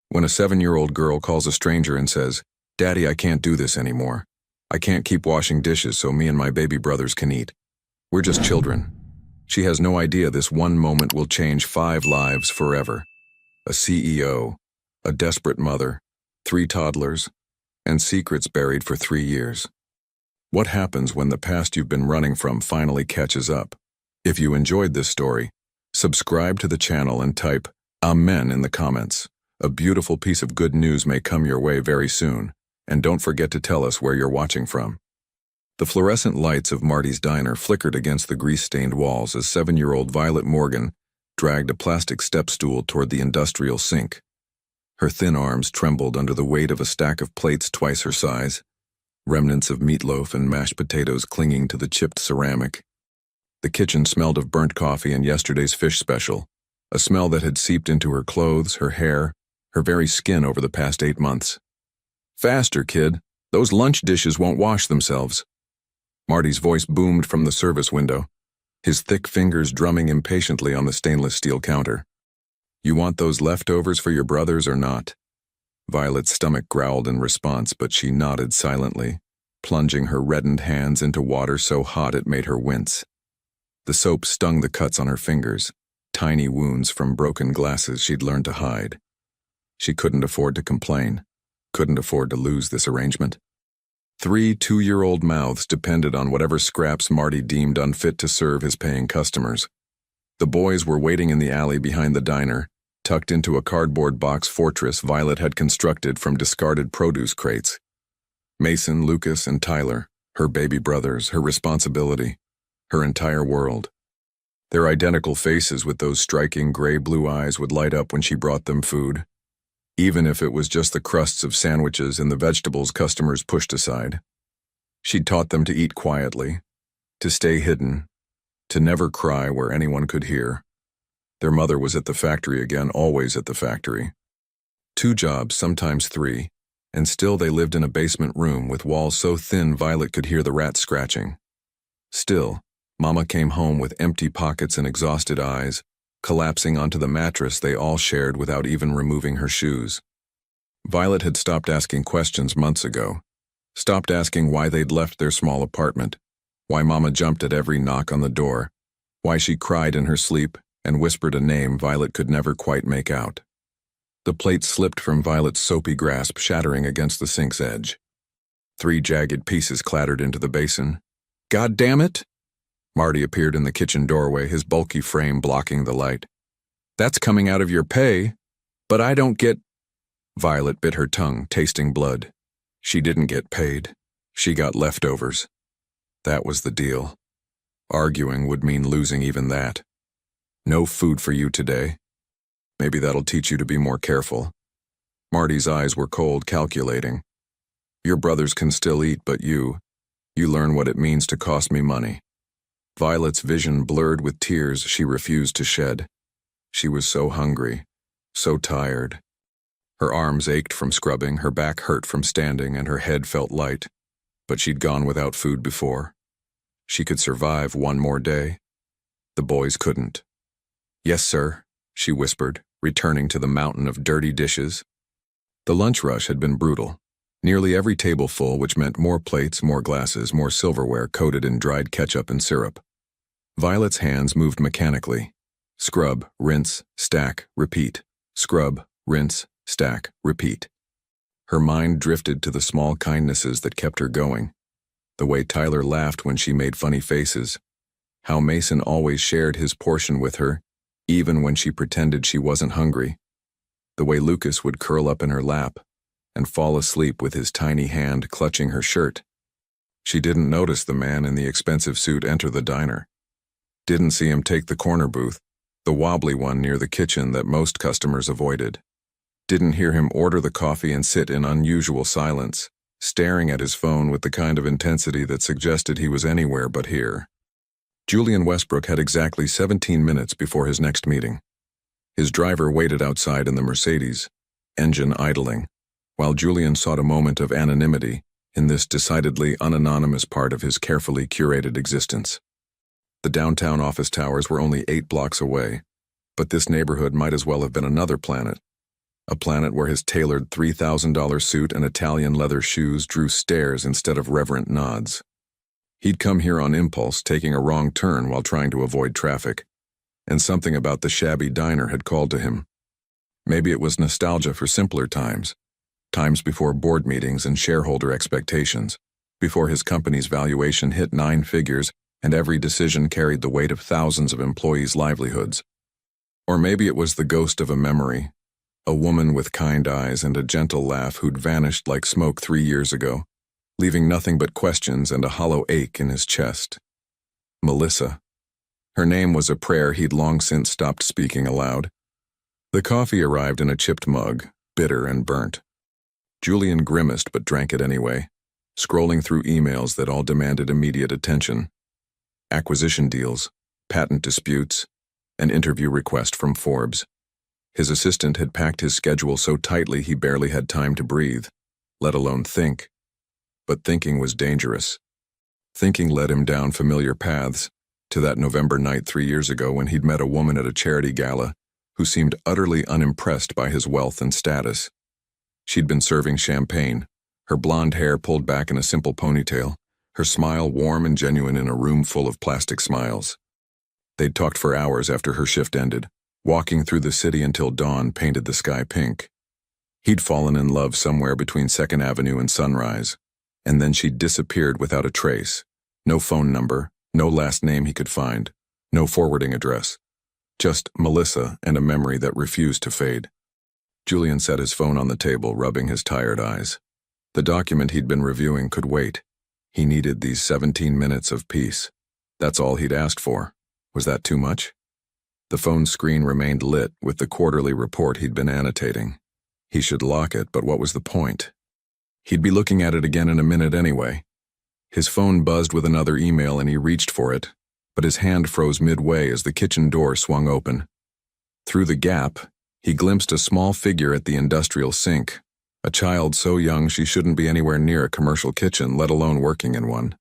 When a 7-year-old girl calls a stranger and says, "Daddy, I can't do this anymore. I can't keep washing dishes so me and my baby brothers can eat. We're just children." She has no idea this one moment will change 5 lives forever. A CEO, a desperate mother, 3 toddlers, and secrets buried for 3 years. What happens when the past you've been running from finally catches up? If you enjoyed this story, subscribe to the channel and type Amen in the comments. A beautiful piece of good news may come your way very soon, and don't forget to tell us where you're watching from. The fluorescent lights of Marty's diner flickered against the grease-stained walls as 7-year-old Violet Morgan dragged a plastic step stool toward the industrial sink. Her thin arms trembled under the weight of a stack of plates twice her size, remnants of meatloaf and mashed potatoes clinging to the chipped ceramic. The kitchen smelled of burnt coffee and yesterday's fish special, a smell that had seeped into her clothes, her hair, her very skin over the past 8 months. "Faster, kid. Those lunch dishes won't wash themselves." Marty's voice boomed from the service window, his thick fingers drumming impatiently on the stainless steel counter. "You want those leftovers for your brothers or not?" Violet's stomach growled in response, but she nodded silently, plunging her reddened hands into water so hot it made her wince. The soap stung the cuts on her fingers, tiny wounds from broken glasses she'd learned to hide. She couldn't afford to complain, couldn't afford to lose this arrangement. 3 2-year-old mouths depended on whatever scraps Marty deemed unfit to serve his paying customers. The boys were waiting in the alley behind the diner, tucked into a cardboard box fortress Violet had constructed from discarded produce crates. Mason, Lucas, and Tyler, her baby brothers, her responsibility, her entire world. Their identical faces with those striking gray-blue eyes would light up when she brought them food, even if it was just the crusts of sandwiches and the vegetables customers pushed aside. She'd taught them to eat quietly, to stay hidden, to never cry where anyone could hear. Their mother was at the factory again, always at the factory. 2 jobs, sometimes 3, and still they lived in a basement room with walls so thin Violet could hear the rats scratching. Still, Mama came home with empty pockets and exhausted eyes, collapsing onto the mattress they all shared without even removing her shoes. Violet had stopped asking questions months ago, stopped asking why they'd left their small apartment, why Mama jumped at every knock on the door, why she cried in her sleep and whispered a name Violet could never quite make out. The plate slipped from Violet's soapy grasp, shattering against the sink's edge. 3 jagged pieces clattered into the basin. "God damn it!" Marty appeared in the kitchen doorway, his bulky frame blocking the light. "That's coming out of your pay, but I don't get—" Violet bit her tongue, tasting blood. She didn't get paid. She got leftovers. That was the deal. Arguing would mean losing even that. "No food for you today. Maybe that'll teach you to be more careful." Marty's eyes were cold, calculating. "Your brothers can still eat, but you learn what it means to cost me money." Violet's vision blurred with tears she refused to shed. She was so hungry, so tired. Her arms ached from scrubbing, her back hurt from standing, and her head felt light. But she'd gone without food before. She could survive 1 more day. The boys couldn't. "Yes, sir," she whispered, returning to the mountain of dirty dishes. The lunch rush had been brutal. Nearly every table full, which meant more plates, more glasses, more silverware coated in dried ketchup and syrup. Violet's hands moved mechanically. Scrub, rinse, stack, repeat. Scrub, rinse, stack, repeat. Her mind drifted to the small kindnesses that kept her going. The way Tyler laughed when she made funny faces. How Mason always shared his portion with her, even when she pretended she wasn't hungry. The way Lucas would curl up in her lap and fall asleep with his tiny hand clutching her shirt. She didn't notice the man in the expensive suit enter the diner. Didn't see him take the corner booth, the wobbly one near the kitchen that most customers avoided. Didn't hear him order the coffee and sit in unusual silence, staring at his phone with the kind of intensity that suggested he was anywhere but here. Julian Westbrook had exactly 17 minutes before his next meeting. His driver waited outside in the Mercedes, engine idling, while Julian sought a moment of anonymity in this decidedly unanonymous part of his carefully curated existence. The downtown office towers were only 8 blocks away, but this neighborhood might as well have been another planet. A planet where his tailored $3,000 suit and Italian leather shoes drew stares instead of reverent nods. He'd come here on impulse, taking a wrong turn while trying to avoid traffic, and something about the shabby diner had called to him. Maybe it was nostalgia for simpler times before board meetings and shareholder expectations, before his company's valuation hit 9 figures and every decision carried the weight of thousands of employees' livelihoods. Or maybe it was the ghost of a memory, a woman with kind eyes and a gentle laugh who'd vanished like smoke 3 years ago, leaving nothing but questions and a hollow ache in his chest. Melissa. Her name was a prayer he'd long since stopped speaking aloud. The coffee arrived in a chipped mug, bitter and burnt. Julian grimaced but drank it anyway, scrolling through emails that all demanded immediate attention. Acquisition deals, patent disputes, an interview request from Forbes. His assistant had packed his schedule so tightly he barely had time to breathe, let alone think. But thinking was dangerous. Thinking led him down familiar paths, to that November night 3 years ago when he'd met a woman at a charity gala who seemed utterly unimpressed by his wealth and status. She'd been serving champagne, her blonde hair pulled back in a simple ponytail, her smile warm and genuine in a room full of plastic smiles. They'd talked for hours after her shift ended, walking through the city until dawn painted the sky pink. He'd fallen in love somewhere between 2nd Avenue and Sunrise, and then she'd disappeared without a trace. No phone number, no last name he could find, no forwarding address. Just Melissa and a memory that refused to fade. Julian set his phone on the table, rubbing his tired eyes. The document he'd been reviewing could wait. He needed these 17 minutes of peace. That's all he'd asked for. Was that too much? The phone screen remained lit with the quarterly report he'd been annotating. He should lock it, but what was the point? He'd be looking at it again in a minute anyway. His phone buzzed with another email and he reached for it, but his hand froze midway as the kitchen door swung open. Through the gap, he glimpsed a small figure at the industrial sink, a child so young she shouldn't be anywhere near a commercial kitchen, let alone working in one.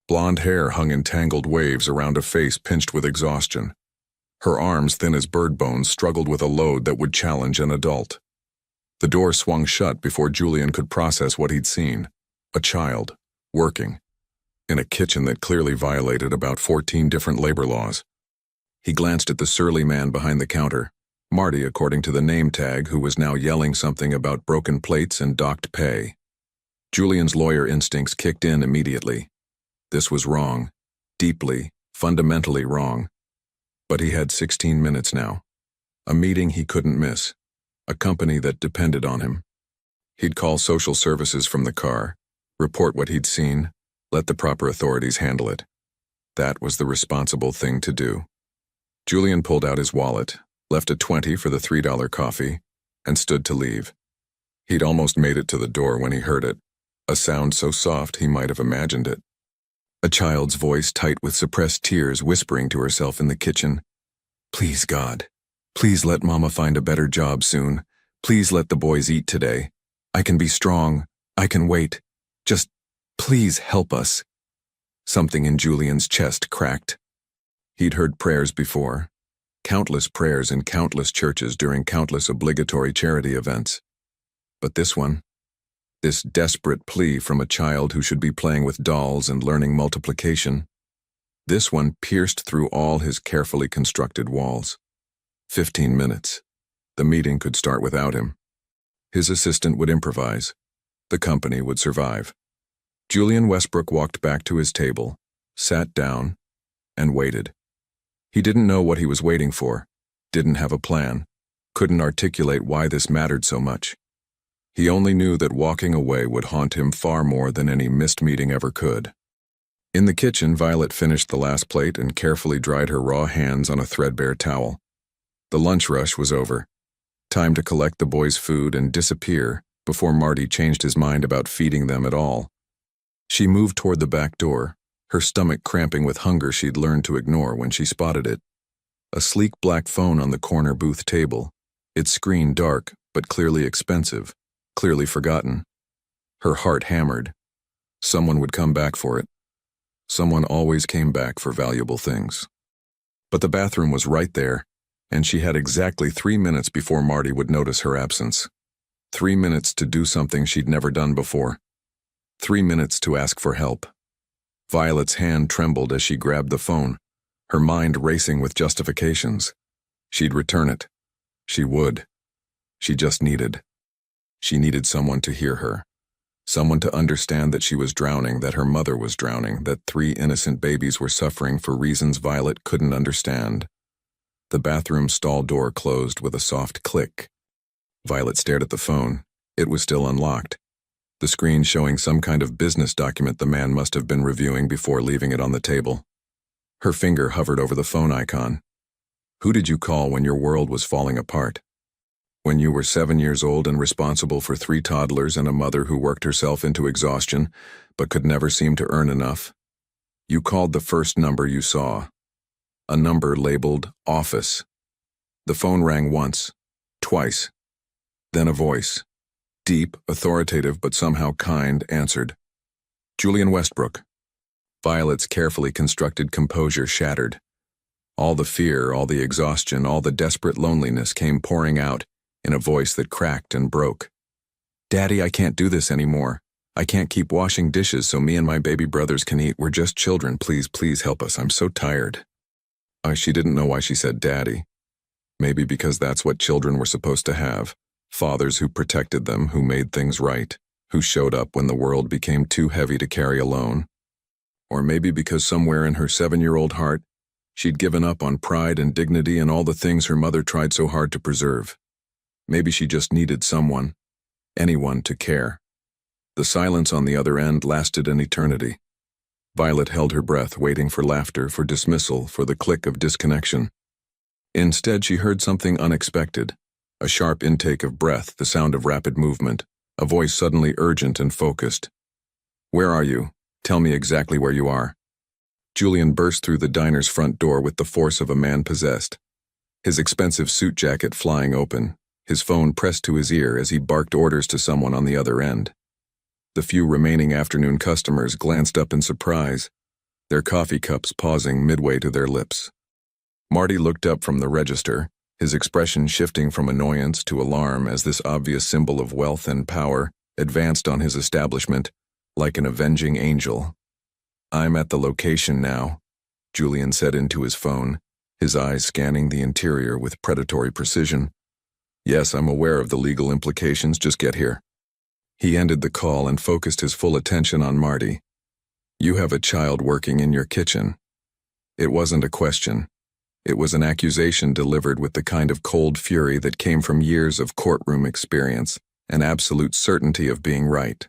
Blonde hair hung in tangled waves around a face pinched with exhaustion. Her arms, thin as bird bones, struggled with a load that would challenge an adult. The door swung shut before Julian could process what he'd seen. A child, working, in a kitchen that clearly violated about 14 different labor laws. He glanced at the surly man behind the counter, Marty according to the name tag, who was now yelling something about broken plates and docked pay. Julian's lawyer instincts kicked in immediately. This was wrong, deeply, fundamentally wrong. But he had 16 minutes now. A meeting he couldn't miss. A company that depended on him. He'd call social services from the car, report what he'd seen, let the proper authorities handle it. That was the responsible thing to do. Julian pulled out his wallet, left a 20 for the $3 coffee, and stood to leave. He'd almost made it to the door when he heard it, a sound so soft he might have imagined it. A child's voice, tight with suppressed tears, whispering to herself in the kitchen. Please, God. Please let Mama find a better job soon. Please let the boys eat today. I can be strong. I can wait. Just, please help us. Something in Julian's chest cracked. He'd heard prayers before. Countless prayers in countless churches during countless obligatory charity events. But this one, this desperate plea from a child who should be playing with dolls and learning multiplication, this one pierced through all his carefully constructed walls. 15 minutes. The meeting could start without him. His assistant would improvise. The company would survive. Julian Westbrook walked back to his table, sat down, and waited. He didn't know what he was waiting for, didn't have a plan, couldn't articulate why this mattered so much. He only knew that walking away would haunt him far more than any missed meeting ever could. In the kitchen, Violet finished the last plate and carefully dried her raw hands on a threadbare towel. The lunch rush was over. Time to collect the boys' food and disappear before Marty changed his mind about feeding them at all. She moved toward the back door, her stomach cramping with hunger she'd learned to ignore when she spotted it. A sleek black phone on the corner booth table, its screen dark but clearly expensive, clearly forgotten. Her heart hammered. Someone would come back for it. Someone always came back for valuable things. But the bathroom was right there, And she had exactly 3 minutes before Marty would notice her absence. 3 minutes to do something she'd never done before. 3 minutes to ask for help. Violet's hand trembled as she grabbed the phone, her mind racing with justifications. She'd return it. She would. She just needed. She needed someone to hear her. Someone to understand that she was drowning, that her mother was drowning, that 3 innocent babies were suffering for reasons Violet couldn't understand. The bathroom stall door closed with a soft click. Violet stared at the phone. It was still unlocked. The screen showing some kind of business document the man must have been reviewing before leaving it on the table. Her finger hovered over the phone icon. Who did you call when your world was falling apart? When you were 7 years old and responsible for 3 toddlers and a mother who worked herself into exhaustion but could never seem to earn enough? You called the first number you saw. A number labeled office. The phone rang once, twice. Then a voice, deep, authoritative, but somehow kind, answered. Julian Westbrook. Violet's carefully constructed composure shattered. All the fear, all the exhaustion, all the desperate loneliness came pouring out in a voice that cracked and broke. Daddy, I can't do this anymore. I can't keep washing dishes so me and my baby brothers can eat. We're just children. Please help us. I'm so tired. She didn't know why she said daddy. Maybe because that's what children were supposed to have. Fathers who protected them, who made things right, who showed up when the world became too heavy to carry alone. Or maybe because somewhere in her 7-year-old heart, she'd given up on pride and dignity and all the things her mother tried so hard to preserve. Maybe she just needed someone, anyone to care. The silence on the other end lasted an eternity. Violet held her breath, waiting for laughter, for dismissal, for the click of disconnection. Instead, she heard something unexpected. A sharp intake of breath, the sound of rapid movement, a voice suddenly urgent and focused. Where are you? Tell me exactly where you are. Julian burst through the diner's front door with the force of a man possessed. His expensive suit jacket flying open, his phone pressed to his ear as he barked orders to someone on the other end. The few remaining afternoon customers glanced up in surprise, their coffee cups pausing midway to their lips. Marty looked up from the register, his expression shifting from annoyance to alarm as this obvious symbol of wealth and power advanced on his establishment like an avenging angel. I'm at the location now, Julian said into his phone, his eyes scanning the interior with predatory precision. Yes, I'm aware of the legal implications, just get here. He ended the call and focused his full attention on Marty. You have a child working in your kitchen. It wasn't a question. It was an accusation delivered with the kind of cold fury that came from years of courtroom experience and absolute certainty of being right.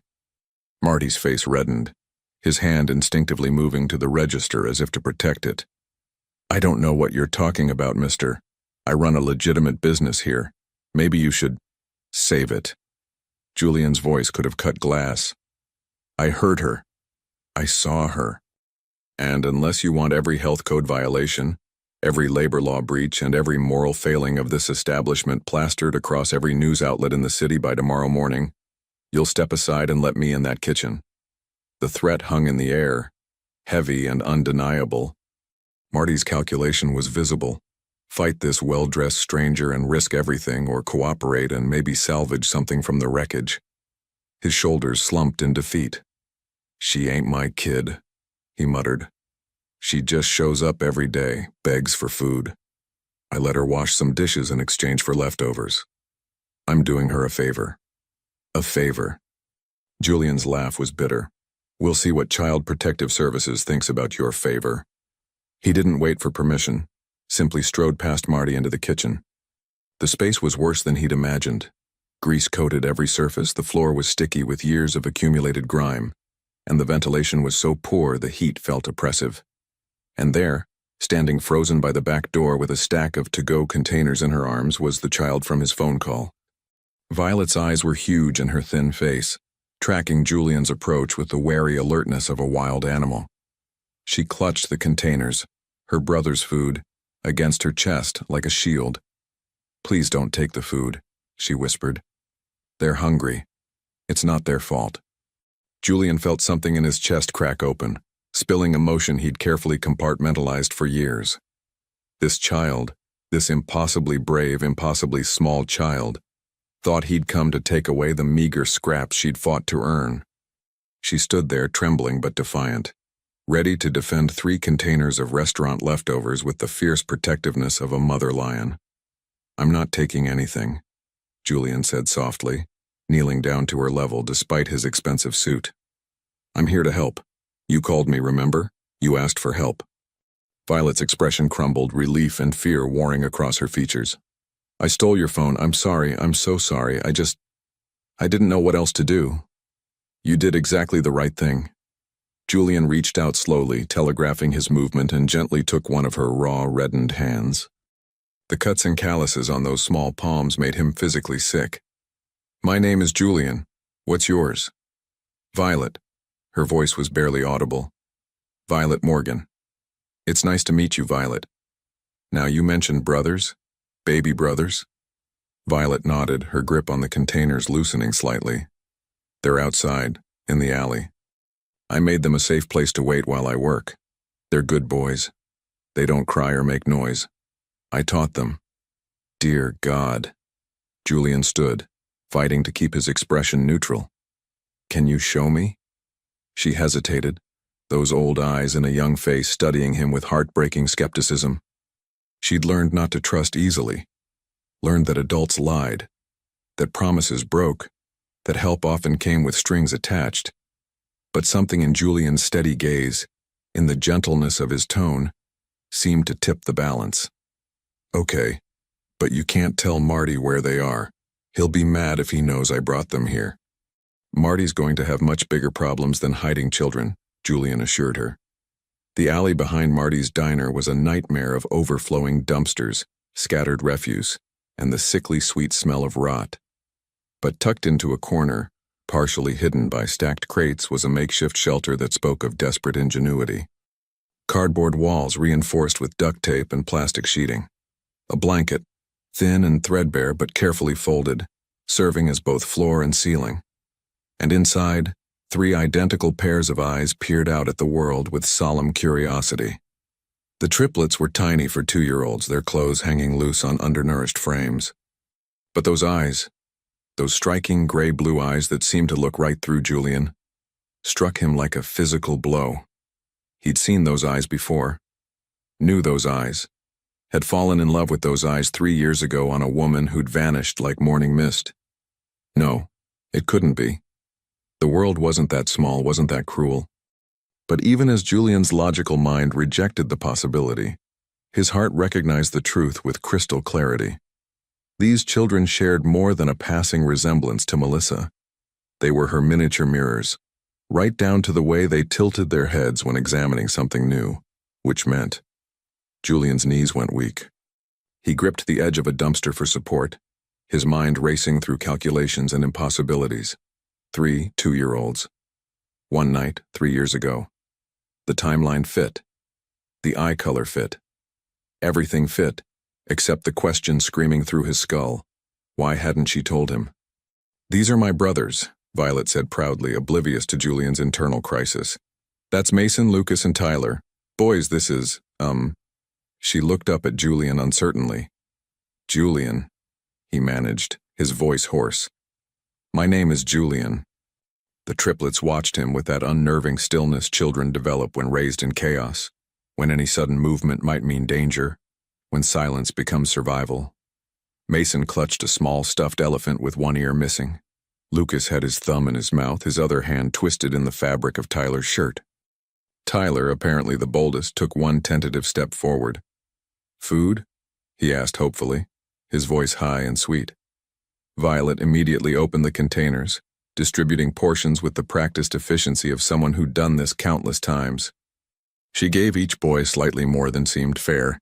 Marty's face reddened, his hand instinctively moving to the register as if to protect it. I don't know what you're talking about, mister. I run a legitimate business here. Maybe you should save it. Julian's voice could have cut glass. I heard her. I saw her. And unless you want every health code violation, every labor law breach, and every moral failing of this establishment plastered across every news outlet in the city by tomorrow morning, you'll step aside and let me in that kitchen. The threat hung in the air, heavy and undeniable. Marty's calculation was visible. Fight this well-dressed stranger and risk everything, or cooperate and maybe salvage something from the wreckage. His shoulders slumped in defeat. She ain't my kid, he muttered. She just shows up every day, begs for food. I let her wash some dishes in exchange for leftovers. I'm doing her a favor. A favor. Julian's laugh was bitter. We'll see what Child Protective Services thinks about your favor. He didn't wait for permission, simply strode past Marty into the kitchen. The space was worse than he'd imagined. Grease coated every surface, the floor was sticky with years of accumulated grime, and the ventilation was so poor the heat felt oppressive. And there, standing frozen by the back door with a stack of to-go containers in her arms, was the child from his phone call. Violet's eyes were huge in her thin face, tracking Julian's approach with the wary alertness of a wild animal. She clutched the containers, her brother's food, against her chest like a shield. Please don't take the food, she whispered. They're hungry. It's not their fault. Julian felt something in his chest crack open, spilling emotion he'd carefully compartmentalized for years. This child, This impossibly brave, impossibly small child thought he'd come to take away the meager scraps she'd fought to earn. She stood there, trembling but defiant, ready to defend 3 containers of restaurant leftovers with the fierce protectiveness of a mother lion. "I'm not taking anything," Julian said softly, kneeling down to her level despite his expensive suit. "I'm here to help. You called me, remember? You asked for help." Violet's expression crumbled, relief and fear warring across her features. "I stole your phone. I'm sorry. I'm so sorry. I didn't know what else to do." "You did exactly the right thing." Julian reached out slowly, telegraphing his movement, and gently took one of her raw, reddened hands. The cuts and calluses on those small palms made him physically sick. "My name is Julian. What's yours?" "Violet." Her voice was barely audible. "Violet Morgan. It's nice to meet you, Violet. Now, you mentioned brothers? Baby brothers?" Violet nodded, her grip on the containers loosening slightly. "They're outside, in the alley. I made them a safe place to wait while I work. They're good boys. They don't cry or make noise. I taught them." "Dear God." Julian stood, fighting to keep his expression neutral. "Can you show me?" She hesitated, those old eyes in a young face studying him with heartbreaking skepticism. She'd learned not to trust easily, learned that adults lied, that promises broke, that help often came with strings attached. But something in Julian's steady gaze, in the gentleness of his tone, seemed to tip the balance. "Okay, but you can't tell Marty where they are. He'll be mad if he knows I brought them here." "Marty's going to have much bigger problems than hiding children," Julian assured her. The alley behind Marty's diner was a nightmare of overflowing dumpsters, scattered refuse, and the sickly sweet smell of rot. But tucked into a corner, partially hidden by stacked crates, was a makeshift shelter that spoke of desperate ingenuity. Cardboard walls reinforced with duct tape and plastic sheeting. A blanket, thin and threadbare but carefully folded, serving as both floor and ceiling. And inside, 3 identical pairs of eyes peered out at the world with solemn curiosity. The triplets were tiny for 2-year-olds, their clothes hanging loose on undernourished frames. But those eyes, those striking gray-blue eyes that seemed to look right through Julian, struck him like a physical blow. He'd seen those eyes before, knew those eyes, had fallen in love with those eyes 3 years ago on a woman who'd vanished like morning mist. No, it couldn't be. The world wasn't that small, wasn't that cruel. But even as Julian's logical mind rejected the possibility, his heart recognized the truth with crystal clarity. These children shared more than a passing resemblance to Melissa. They were her miniature mirrors, right down to the way they tilted their heads when examining something new, which meant Julian's knees went weak. He gripped the edge of a dumpster for support, his mind racing through calculations and impossibilities. 3 2-year-olds. One night, 3 years ago. The timeline fit. The eye color fit. Everything fit, except the question screaming through his skull. Why hadn't she told him? "These are my brothers," Violet said proudly, oblivious to Julian's internal crisis. "That's Mason, Lucas, and Tyler. Boys, this is, She looked up at Julian uncertainly. "Julian," he managed, his voice hoarse. "My name is Julian." The triplets watched him with that unnerving stillness children develop when raised in chaos, when any sudden movement might mean danger, when silence becomes survival. Mason clutched a small stuffed elephant with one ear missing. Lucas had his thumb in his mouth, his other hand twisted in the fabric of Tyler's shirt. Tyler, apparently the boldest, took one tentative step forward. "Food?" he asked hopefully, his voice high and sweet. Violet immediately opened the containers, distributing portions with the practiced efficiency of someone who'd done this countless times. She gave each boy slightly more than seemed fair,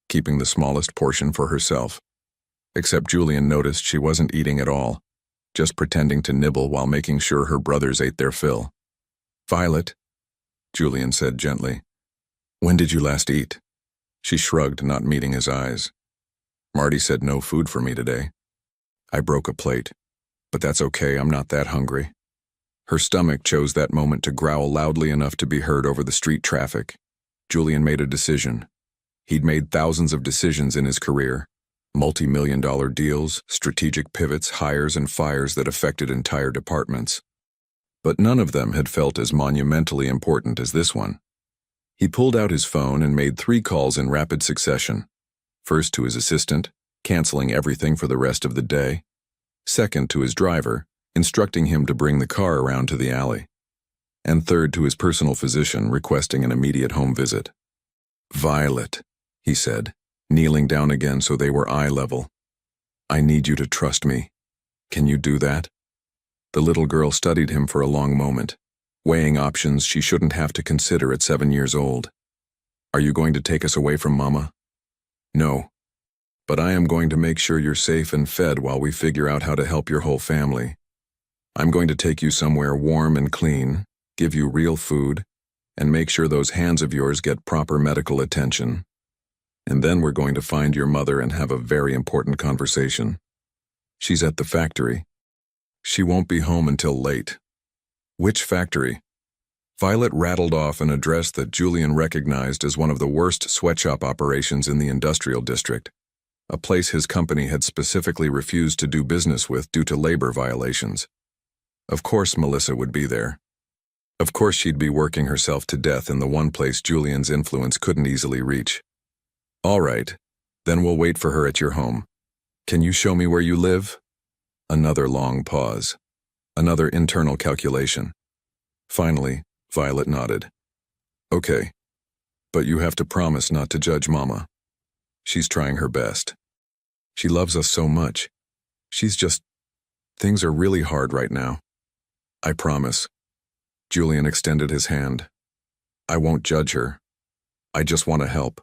keeping the smallest portion for herself. Except Julian noticed she wasn't eating at all, just pretending to nibble while making sure her brothers ate their fill. "Violet," Julian said gently, "when did you last eat?" She shrugged, not meeting his eyes. "Marty said no food for me today. I broke a plate, but that's okay, I'm not that hungry." Her stomach chose that moment to growl loudly enough to be heard over the street traffic. Julian made a decision. He'd made thousands of decisions in his career, multi-million-dollar deals, strategic pivots, hires and fires that affected entire departments. But none of them had felt as monumentally important as this one. He pulled out his phone and made 3 calls in rapid succession. First to his assistant, canceling everything for the rest of the day. Second to his driver, instructing him to bring the car around to the alley. And third to his personal physician, requesting an immediate home visit. "Violet," he said, kneeling down again so they were eye level. "I need you to trust me. Can you do that?" The little girl studied him for a long moment, weighing options she shouldn't have to consider at 7 years old. "Are you going to take us away from Mama?" "No. But I am going to make sure you're safe and fed while we figure out how to help your whole family. I'm going to take you somewhere warm and clean, give you real food, and make sure those hands of yours get proper medical attention. And then we're going to find your mother and have a very important conversation. She's at the factory. She won't be home until late." "Which factory?" Violet rattled off an address that Julian recognized as one of the worst sweatshop operations in the industrial district, a place his company had specifically refused to do business with due to labor violations. Of course Melissa would be there. Of course she'd be working herself to death in the one place Julian's influence couldn't easily reach. "All right, then we'll wait for her at your home. Can you show me where you live?" Another long pause. Another internal calculation. Finally, Violet nodded. "Okay, but you have to promise not to judge Mama. She's trying her best. She loves us so much. Things are really hard right now. I promise." Julian extended his hand. "I won't judge her. I just want to help."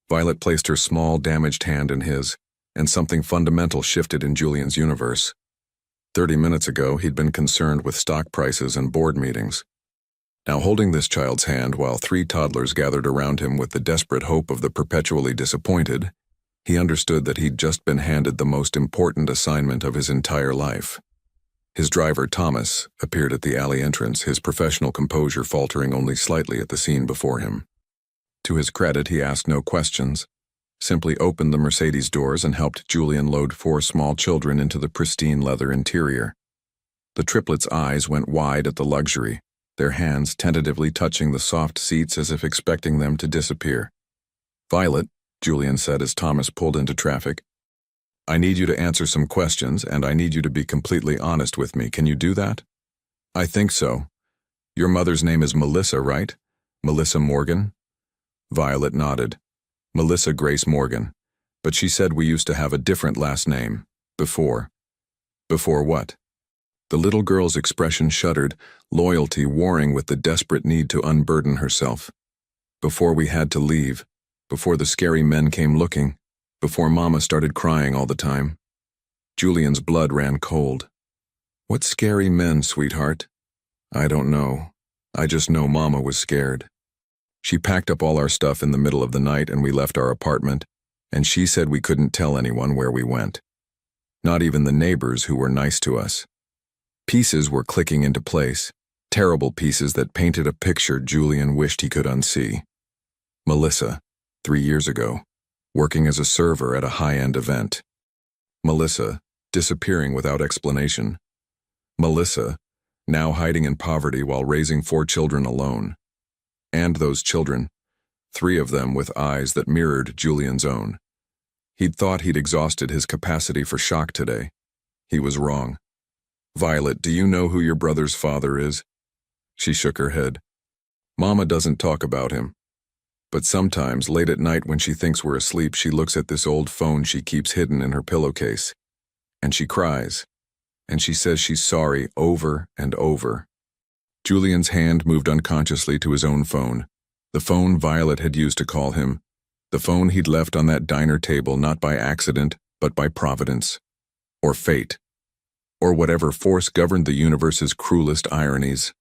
Violet placed her small, damaged hand in his, and something fundamental shifted in Julian's universe. 30 minutes ago, he'd been concerned with stock prices and board meetings. Now holding this child's hand while 3 toddlers gathered around him with the desperate hope of the perpetually disappointed, he understood that he'd just been handed the most important assignment of his entire life. His driver, Thomas, appeared at the alley entrance, his professional composure faltering only slightly at the scene before him. To his credit, he asked no questions, simply opened the Mercedes doors and helped Julian load 4 small children into the pristine leather interior. The triplets' eyes went wide at the luxury, their hands tentatively touching the soft seats as if expecting them to disappear. "Violet," Julian said as Thomas pulled into traffic, "I need you to answer some questions, and I need you to be completely honest with me. Can you do that?" "I think so. Your mother's name is Melissa, right? Melissa Morgan?" Violet nodded. "Melissa Grace Morgan. But she said we used to have a different last name. Before." "Before what?" The little girl's expression shuddered, loyalty warring with the desperate need to unburden herself. "Before we had to leave. Before the scary men came looking. Before Mama started crying all the time." Julian's blood ran cold. "What scary men, sweetheart?" "I don't know. I just know Mama was scared. She packed up all our stuff in the middle of the night and we left our apartment, and she said we couldn't tell anyone where we went. Not even the neighbors who were nice to us." Pieces were clicking into place, terrible pieces that painted a picture Julian wished he could unsee. Melissa, 3 years ago, working as a server at a high-end event. Melissa, disappearing without explanation. Melissa, now hiding in poverty while raising 4 children alone. And those children, 3 of them with eyes that mirrored Julian's own. He'd thought he'd exhausted his capacity for shock today. He was wrong. "Violet, do you know who your brother's father is?" She shook her head. "Mama doesn't talk about him. But sometimes, late at night when she thinks we're asleep, she looks at this old phone she keeps hidden in her pillowcase. And she cries. And she says she's sorry over and over." Julian's hand moved unconsciously to his own phone, the phone Violet had used to call him, the phone he'd left on that diner table not by accident, but by providence. Or fate. Or whatever force governed the universe's cruelest ironies.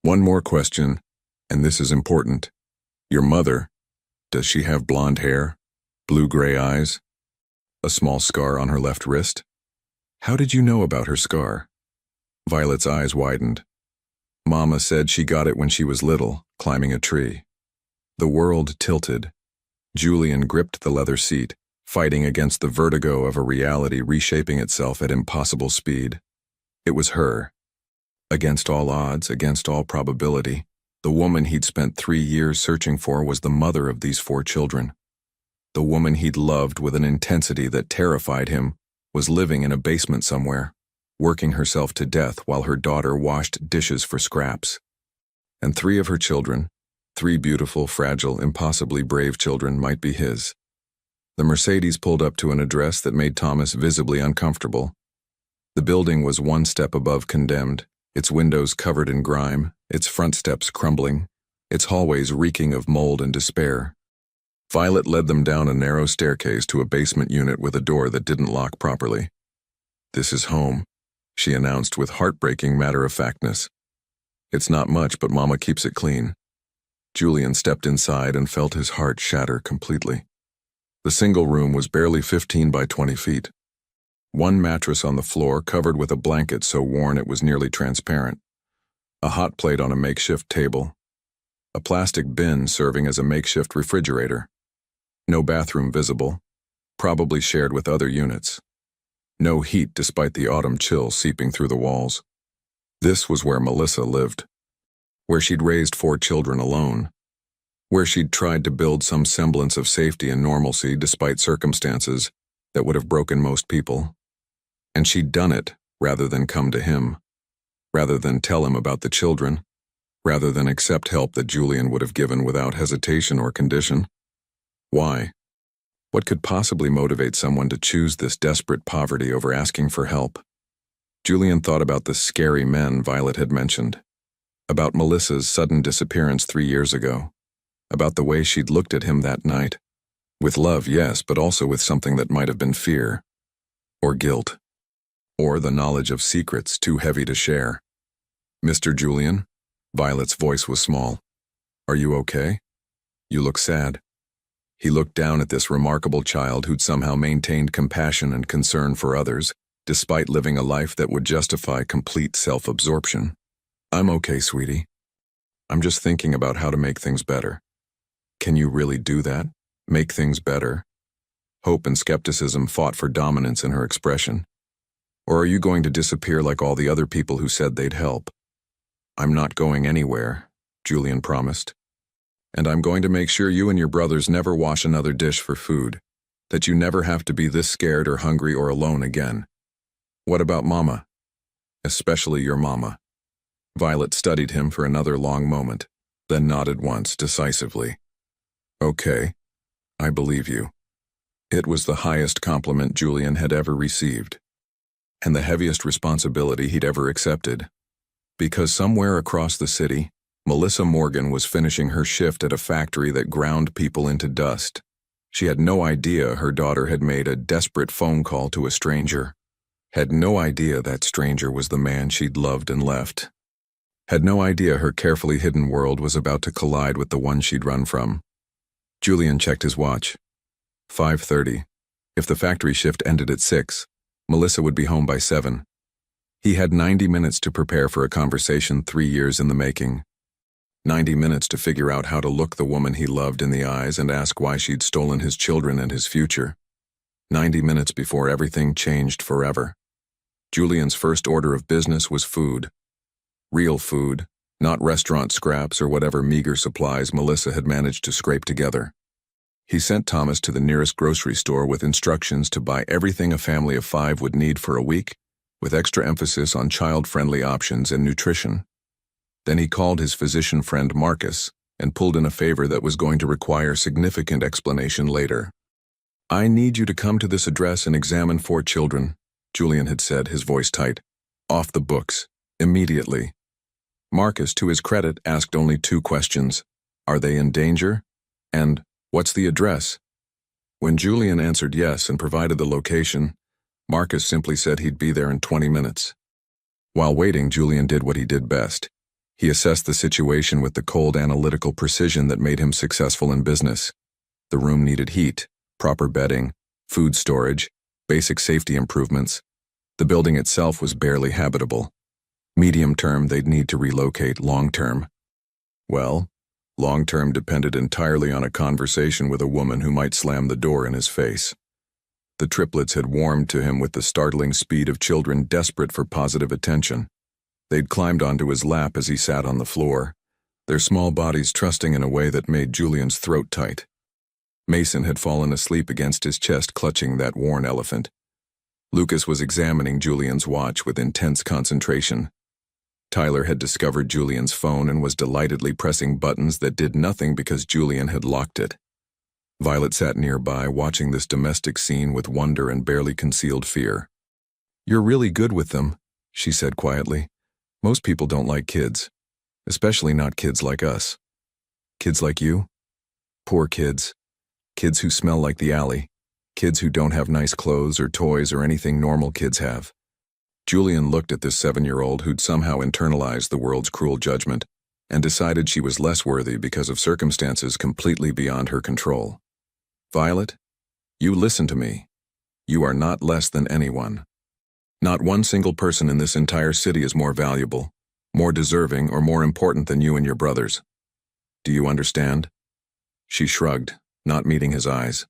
"One more question, and this is important. Your mother, does she have blonde hair, blue-gray eyes, a small scar on her left wrist? How did you know about her scar?" Violet's eyes widened. "Mama said she got it when she was little, climbing a tree." The world tilted. Julian gripped the leather seat, fighting against the vertigo of a reality reshaping itself at impossible speed. It was her. Against all odds, against all probability, the woman he'd spent 3 years searching for was the mother of these 4 children. The woman he'd loved with an intensity that terrified him was living in a basement somewhere, working herself to death while her daughter washed dishes for scraps. And 3 of her children, 3 beautiful, fragile, impossibly brave children, might be his. The Mercedes pulled up to an address that made Thomas visibly uncomfortable. The building was 1 step above condemned, its windows covered in grime, its front steps crumbling, its hallways reeking of mold and despair. Violet led them down a narrow staircase to a basement unit with a door that didn't lock properly. "This is home," she announced with heartbreaking matter-of-factness. "It's not much, but Mama keeps it clean." Julian stepped inside and felt his heart shatter completely. The single room was barely 15 by 20 feet. 1 mattress on the floor covered with a blanket so worn it was nearly transparent. A hot plate on a makeshift table. A plastic bin serving as a makeshift refrigerator. No bathroom visible, probably shared with other units. No heat despite the autumn chill seeping through the walls. This was where Melissa lived. Where she'd raised 4 children alone. Where she'd tried to build some semblance of safety and normalcy despite circumstances that would have broken most people. And she'd done it rather than come to him. Rather than tell him about the children. Rather than accept help that Julian would have given without hesitation or condition. Why? What could possibly motivate someone to choose this desperate poverty over asking for help? Julian thought about the scary men Violet had mentioned. About Melissa's sudden disappearance 3 years ago. About the way she'd looked at him that night. With love, yes, but also with something that might have been fear. Or guilt. Or the knowledge of secrets too heavy to share. "Mr. Julian?" Violet's voice was small. "Are you okay? You look sad." He looked down at this remarkable child who'd somehow maintained compassion and concern for others, despite living a life that would justify complete self-absorption. "I'm okay, sweetie. I'm just thinking about how to make things better." Can you really do that? Make things better? Hope and skepticism fought for dominance in her expression. Or are you going to disappear like all the other people who said they'd help? "I'm not going anywhere," Julian promised. "And I'm going to make sure you and your brothers never wash another dish for food, that you never have to be this scared or hungry or alone again. What about Mama? Especially your Mama." Violet studied him for another long moment, then nodded once decisively. "Okay, I believe you." It was the highest compliment Julian had ever received, and the heaviest responsibility he'd ever accepted. Because somewhere across the city, Melissa Morgan was finishing her shift at a factory that ground people into dust. She had no idea her daughter had made a desperate phone call to a stranger. Had no idea that stranger was the man she'd loved and left. Had no idea her carefully hidden world was about to collide with the one she'd run from. Julian checked his watch. 5:30. If the factory shift ended at 6, Melissa would be home by 7. He had 90 minutes to prepare for a conversation 3 years in the making. 90 minutes to figure out how to look the woman he loved in the eyes and ask why she'd stolen his children and his future. 90 minutes before everything changed forever. Julian's first order of business was food. Real food, not restaurant scraps or whatever meager supplies Melissa had managed to scrape together. He sent Thomas to the nearest grocery store with instructions to buy everything a family of 5 would need for a week, with extra emphasis on child-friendly options and nutrition. Then he called his physician friend Marcus and pulled in a favor that was going to require significant explanation later. "I need you to come to this address and examine 4 children," Julian had said, his voice tight. "Off the books. Immediately." Marcus, to his credit, asked only 2 questions. "Are they in danger?" And "What's the address?" When Julian answered yes and provided the location, Marcus simply said he'd be there in 20 minutes. While waiting, Julian did what he did best. He assessed the situation with the cold analytical precision that made him successful in business. The room needed heat, proper bedding, food storage, basic safety improvements. The building itself was barely habitable. Medium term, they'd need to relocate. Long term, well, Long-term depended entirely on a conversation with a woman who might slam the door in his face. The triplets had warmed to him with the startling speed of children desperate for positive attention. They'd climbed onto his lap as he sat on the floor, their small bodies trusting in a way that made Julian's throat tight. Mason had fallen asleep against his chest, clutching that worn elephant. Lucas was examining Julian's watch with intense concentration. Tyler had discovered Julian's phone and was delightedly pressing buttons that did nothing because Julian had locked it. Violet sat nearby, watching this domestic scene with wonder and barely concealed fear. "You're really good with them," she said quietly. "Most people don't like kids, especially not kids like us." "Kids like you? Poor kids. Kids who smell like the alley. Kids who don't have nice clothes or toys or anything normal kids have." Julian looked at this 7-year-old who'd somehow internalized the world's cruel judgment and decided she was less worthy because of circumstances completely beyond her control. "Violet, you listen to me. You are not less than anyone. Not one single person in this entire city is more valuable, more deserving, or more important than you and your brothers. Do you understand?" She shrugged, not meeting his eyes.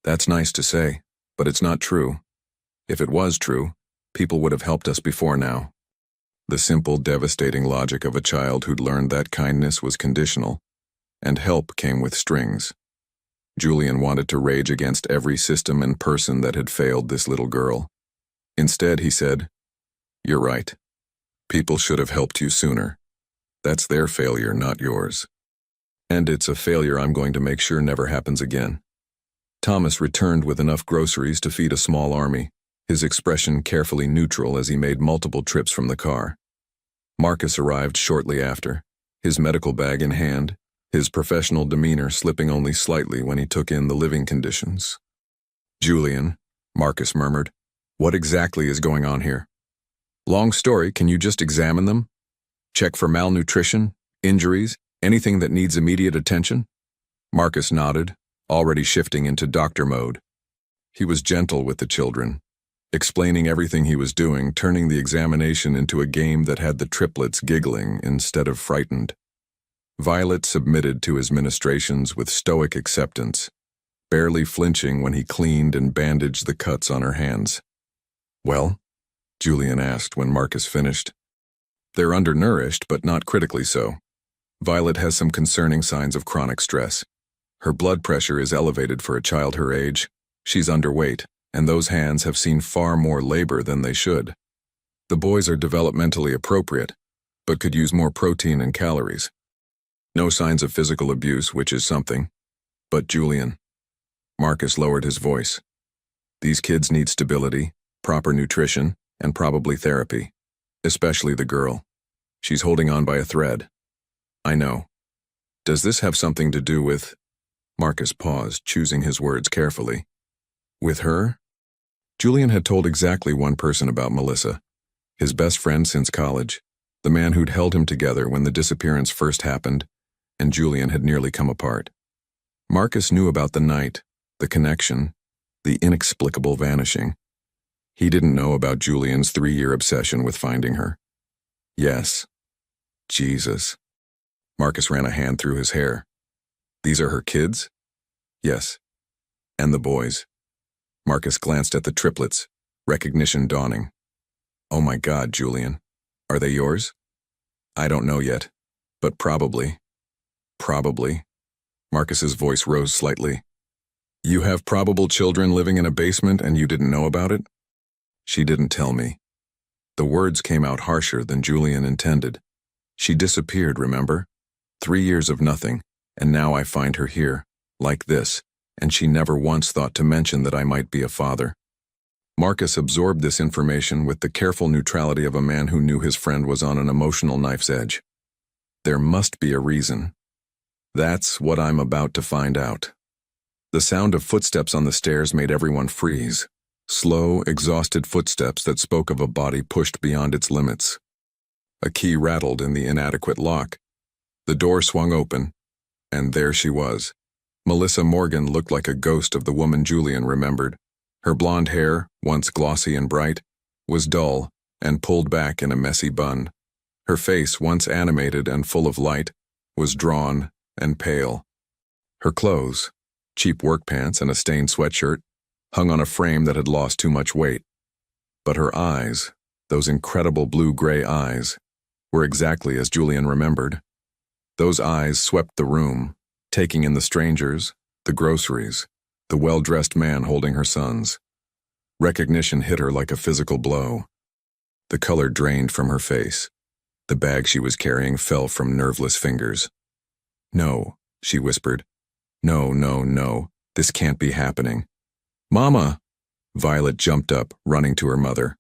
"That's nice to say, but it's not true. If it was true, people would have helped us before now." The simple, devastating logic of a child who'd learned that kindness was conditional, and help came with strings. Julian wanted to rage against every system and person that had failed this little girl. Instead, he said, "You're right. People should have helped you sooner. That's their failure, not yours. And it's a failure I'm going to make sure never happens again." Thomas returned with enough groceries to feed a small army, his expression carefully neutral as he made multiple trips from the car. Marcus arrived shortly after, his medical bag in hand, his professional demeanor slipping only slightly when he took in the living conditions. "Julian," Marcus murmured, "what exactly is going on here? Long story, can you just examine them? Check for malnutrition, injuries, anything that needs immediate attention?" Marcus nodded, already shifting into doctor mode. He was gentle with the children, explaining everything he was doing, turning the examination into a game that had the triplets giggling instead of frightened. Violet submitted to his ministrations with stoic acceptance, barely flinching when he cleaned and bandaged the cuts on her hands. "Well?" Julian asked when Marcus finished. "They're undernourished, but not critically so. Violet has some concerning signs of chronic stress. Her blood pressure is elevated for a child her age. She's underweight, and those hands have seen far more labor than they should. The boys are developmentally appropriate, but could use more protein and calories. No signs of physical abuse, which is something. But Julian," Marcus lowered his voice, "these kids need stability, proper nutrition, and probably therapy. Especially the girl. She's holding on by a thread." "I know. Does this have something to do with—" Marcus paused, choosing his words carefully. "With her?" Julian had told exactly one person about Melissa, his best friend since college, the man who'd held him together when the disappearance first happened, and Julian had nearly come apart. Marcus knew about the night, the connection, the inexplicable vanishing. He didn't know about Julian's 3-year obsession with finding her. "Yes. Jesus." Marcus ran a hand through his hair. "These are her kids?" "Yes. And the boys." Marcus glanced at the triplets, recognition dawning. "Oh my God, Julian. Are they yours?" "I don't know yet, but probably." "Probably." Marcus's voice rose slightly. "You have probable children living in a basement and you didn't know about it?" "She didn't tell me." The words came out harsher than Julian intended. "She disappeared, remember? 3 years of nothing, and now I find her here, like this, and she never once thought to mention that I might be a father." Marcus absorbed this information with the careful neutrality of a man who knew his friend was on an emotional knife's edge. "There must be a reason. That's what I'm about to find out." The sound of footsteps on the stairs made everyone freeze. Slow, exhausted footsteps that spoke of a body pushed beyond its limits. A key rattled in the inadequate lock. The door swung open, and there she was. Melissa Morgan looked like a ghost of the woman Julian remembered. Her blonde hair, once glossy and bright, was dull and pulled back in a messy bun. Her face, once animated and full of light, was drawn and pale. Her clothes, cheap work pants and a stained sweatshirt, hung on a frame that had lost too much weight. But her eyes, those incredible blue-gray eyes, were exactly as Julian remembered. Those eyes swept the room, taking in the strangers, the groceries, the well-dressed man holding her sons. Recognition hit her like a physical blow. The color drained from her face. The bag she was carrying fell from nerveless fingers. "No," she whispered. "No, no, no. This can't be happening." "Mama!" Violet jumped up, running to her mother.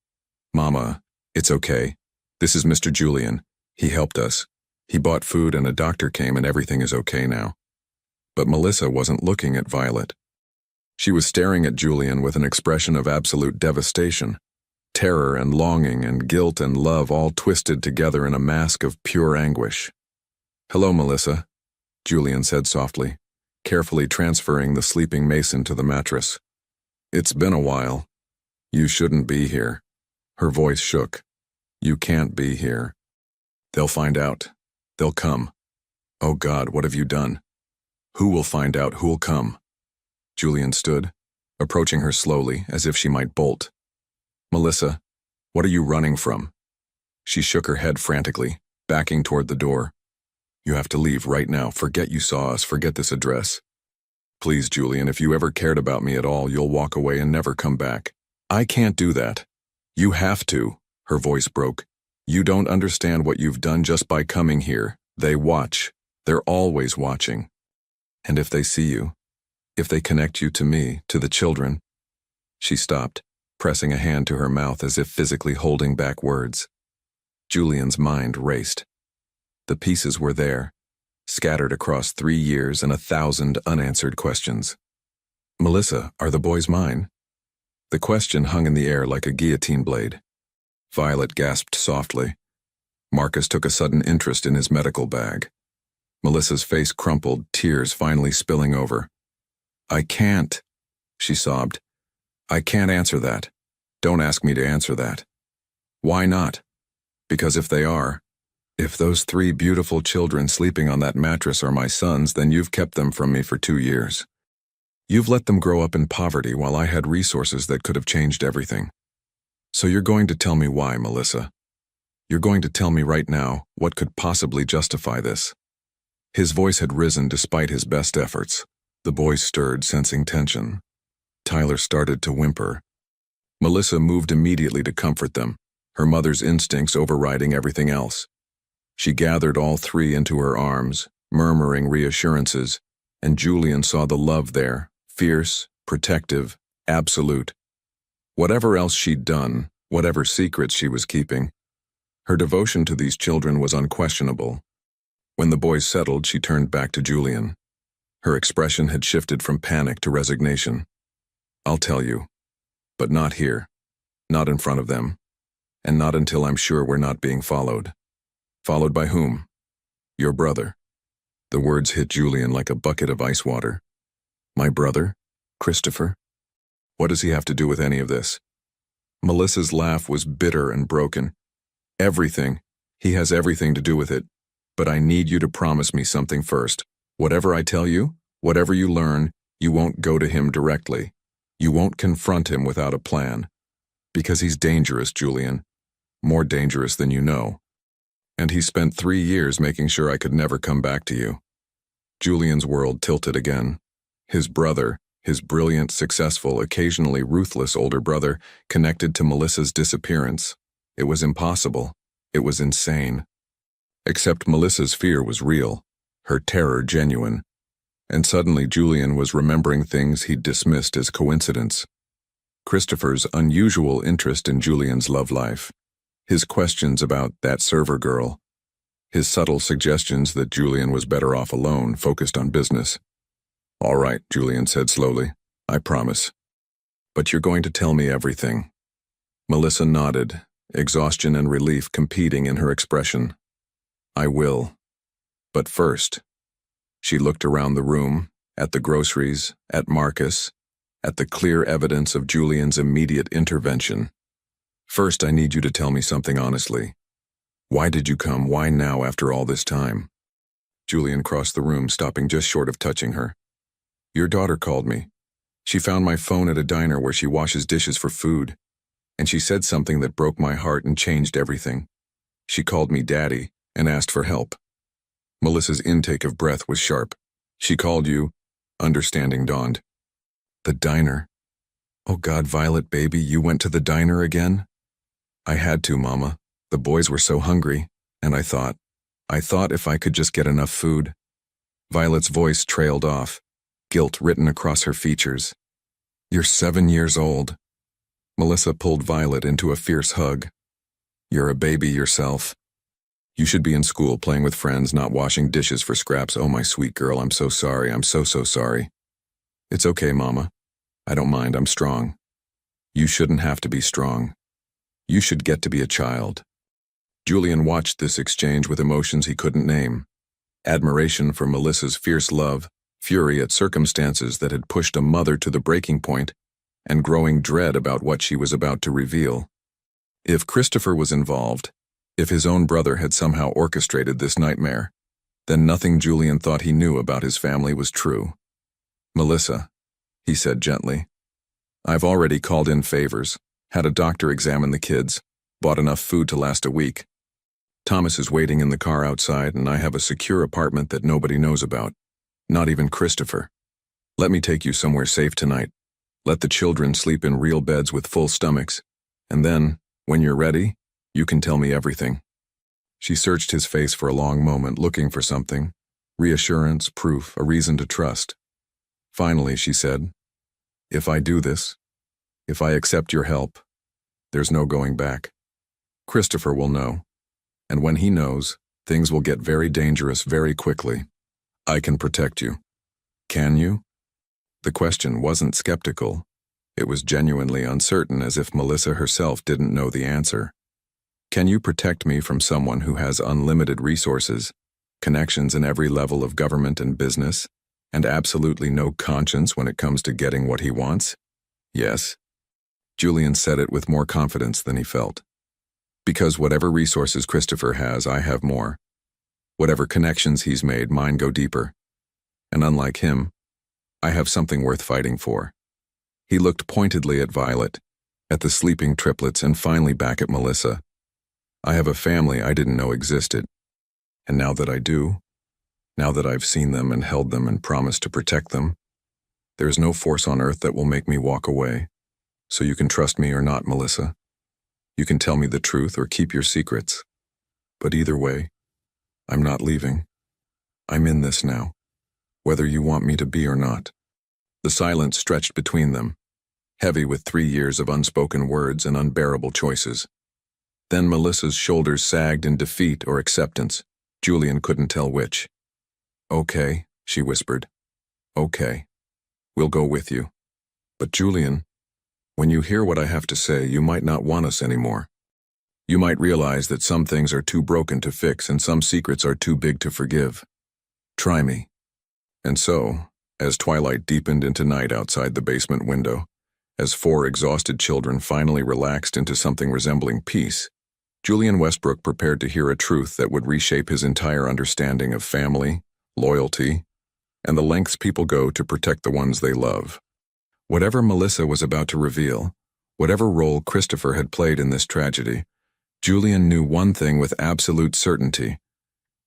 "Mama, it's okay. This is Mr. Julian. He helped us. He bought food and a doctor came and everything is okay now." But Melissa wasn't looking at Violet. She was staring at Julian with an expression of absolute devastation. Terror and longing and guilt and love all twisted together in a mask of pure anguish. "Hello, Melissa," Julian said softly, carefully transferring the sleeping Mason to the mattress. "It's been a while. You shouldn't be here." Her voice shook. "You can't be here. They'll find out. They'll come. Oh God, what have you done? Who will find out? Who'll come?" Julian stood, approaching her slowly, as if she might bolt. "Melissa, what are you running from?" She shook her head frantically, backing toward the door. "You have to leave right now. Forget you saw us. Forget this address. Please, Julian, if you ever cared about me at all, you'll walk away and never come back." "I can't do that. You have to." Her voice broke. "You don't understand what you've done just by coming here. They watch. They're always watching. And if they see you, if they connect you to me, to the children—" She stopped, pressing a hand to her mouth as if physically holding back words. Julian's mind raced. The pieces were there, scattered across 3 years and 1,000 unanswered questions. "Melissa, are the boys mine?" The question hung in the air like a guillotine blade. Violet gasped softly. Marcus took a sudden interest in his medical bag. Melissa's face crumpled, tears finally spilling over. "I can't," she sobbed. "I can't answer that. Don't ask me to answer that." "Why not?" "Because if they are, if those 3 beautiful children sleeping on that mattress are my sons, then you've kept them from me for 2 years. You've let them grow up in poverty while I had resources that could have changed everything. So you're going to tell me why, Melissa. You're going to tell me right now what could possibly justify this." His voice had risen despite his best efforts. The boys stirred, sensing tension. Tyler started to whimper. Melissa moved immediately to comfort them, her mother's instincts overriding everything else. She gathered all 3 into her arms, murmuring reassurances, and Julian saw the love there, fierce, protective, absolute. Whatever else she'd done, whatever secrets she was keeping, her devotion to these children was unquestionable. When the boys settled, she turned back to Julian. Her expression had shifted from panic to resignation. "I'll tell you, but not here, not in front of them, and not until I'm sure we're not being followed." "Followed by whom?" "Your brother." The words hit Julian like a bucket of ice water. "My brother? Christopher? What does he have to do with any of this?" Melissa's laugh was bitter and broken. "Everything. He has everything to do with it. But I need you to promise me something first. Whatever I tell you, whatever you learn, you won't go to him directly. You won't confront him without a plan. Because he's dangerous, Julian. More dangerous than you know. And he spent 3 years making sure I could never come back to you." Julian's world tilted again. His brother, his brilliant, successful, occasionally ruthless older brother, connected to Melissa's disappearance. It was impossible. It was insane. Except Melissa's fear was real, her terror genuine. And suddenly Julian was remembering things he'd dismissed as coincidence. Christopher's unusual interest in Julian's love life, his questions about that server girl, his subtle suggestions that Julian was better off alone, focused on business. "All right," Julian said slowly. "I promise. But you're going to tell me everything." Melissa nodded, exhaustion and relief competing in her expression. "I will. But first." She looked around the room, at the groceries, at Marcus, at the clear evidence of Julian's immediate intervention. "First, I need you to tell me something honestly. Why did you come? Why now after all this time?" Julian crossed the room, stopping just short of touching her. Your daughter called me. She found my phone at a diner where she washes dishes for food, and she said something that broke my heart and changed everything. She called me Daddy and asked for help. Melissa's intake of breath was sharp. She called you. Understanding dawned. The diner. Oh God, Violet, baby, you went to the diner again? I had to, Mama. The boys were so hungry, and I thought if I could just get enough food. Violet's voice trailed off, guilt written across her features. You're 7 years old. Melissa pulled Violet into a fierce hug. You're a baby yourself. You should be in school playing with friends, not washing dishes for scraps. Oh, my sweet girl, I'm so sorry. I'm so sorry. It's okay, Mama. I don't mind. I'm strong. You shouldn't have to be strong. You should get to be a child. Julian watched this exchange with emotions he couldn't name. Admiration for Melissa's fierce love, fury at circumstances that had pushed a mother to the breaking point, and growing dread about what she was about to reveal. If Christopher was involved, if his own brother had somehow orchestrated this nightmare, then nothing Julian thought he knew about his family was true. Melissa, he said gently, I've already called in favors, had a doctor examine the kids, bought enough food to last a week. Thomas is waiting in the car outside, and I have a secure apartment that nobody knows about, not even Christopher. Let me take you somewhere safe tonight. Let the children sleep in real beds with full stomachs, and then, when you're ready, you can tell me everything. She searched his face for a long moment, looking for something, reassurance, proof, a reason to trust. Finally, she said, If I do this, if I accept your help, there's no going back. Christopher will know, and when he knows, things will get very dangerous very quickly. I can protect you. Can you? The question wasn't skeptical. It was genuinely uncertain, as if Melissa herself didn't know the answer. Can you protect me from someone who has unlimited resources, connections in every level of government and business, and absolutely no conscience when it comes to getting what he wants? Yes. Julian said it with more confidence than he felt. Because whatever resources Christopher has, I have more. Whatever connections he's made, mine go deeper. And unlike him, I have something worth fighting for. He looked pointedly at Violet, at the sleeping triplets, and finally back at Melissa. I have a family I didn't know existed. And now that I do, now that I've seen them and held them and promised to protect them, there's no force on earth that will make me walk away. So you can trust me or not, Melissa. You can tell me the truth or keep your secrets. But either way, I'm not leaving. I'm in this now, whether you want me to be or not. The silence stretched between them, heavy with 3 years of unspoken words and unbearable choices. Then Melissa's shoulders sagged in defeat or acceptance. Julian couldn't tell which. Okay, she whispered. Okay. We'll go with you. But Julian, when you hear what I have to say, you might not want us anymore. You might realize that some things are too broken to fix and some secrets are too big to forgive. Try me. And so, as twilight deepened into night outside the basement window, as 4 exhausted children finally relaxed into something resembling peace, Julian Westbrook prepared to hear a truth that would reshape his entire understanding of family, loyalty, and the lengths people go to protect the ones they love. Whatever Melissa was about to reveal, whatever role Christopher had played in this tragedy, Julian knew one thing with absolute certainty.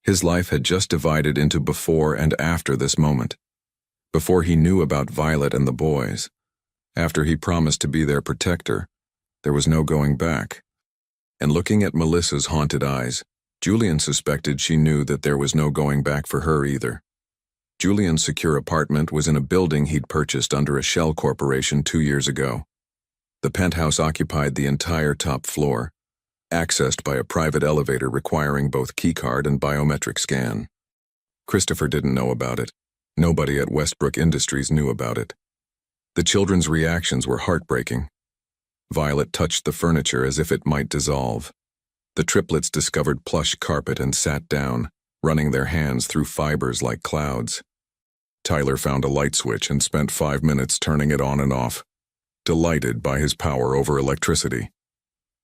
His life had just divided into before and after this moment. Before he knew about Violet and the boys, after he promised to be their protector, there was no going back. And looking at Melissa's haunted eyes, Julian suspected she knew that there was no going back for her either. Julian's secure apartment was in a building he'd purchased under a shell corporation 2 years ago. The penthouse occupied the entire top floor, accessed by a private elevator requiring both keycard and biometric scan. Christopher didn't know about it. Nobody at Westbrook Industries knew about it. The children's reactions were heartbreaking. Violet touched the furniture as if it might dissolve. The triplets discovered plush carpet and sat down, running their hands through fibers like clouds. Tyler found a light switch and spent 5 minutes turning it on and off, delighted by his power over electricity.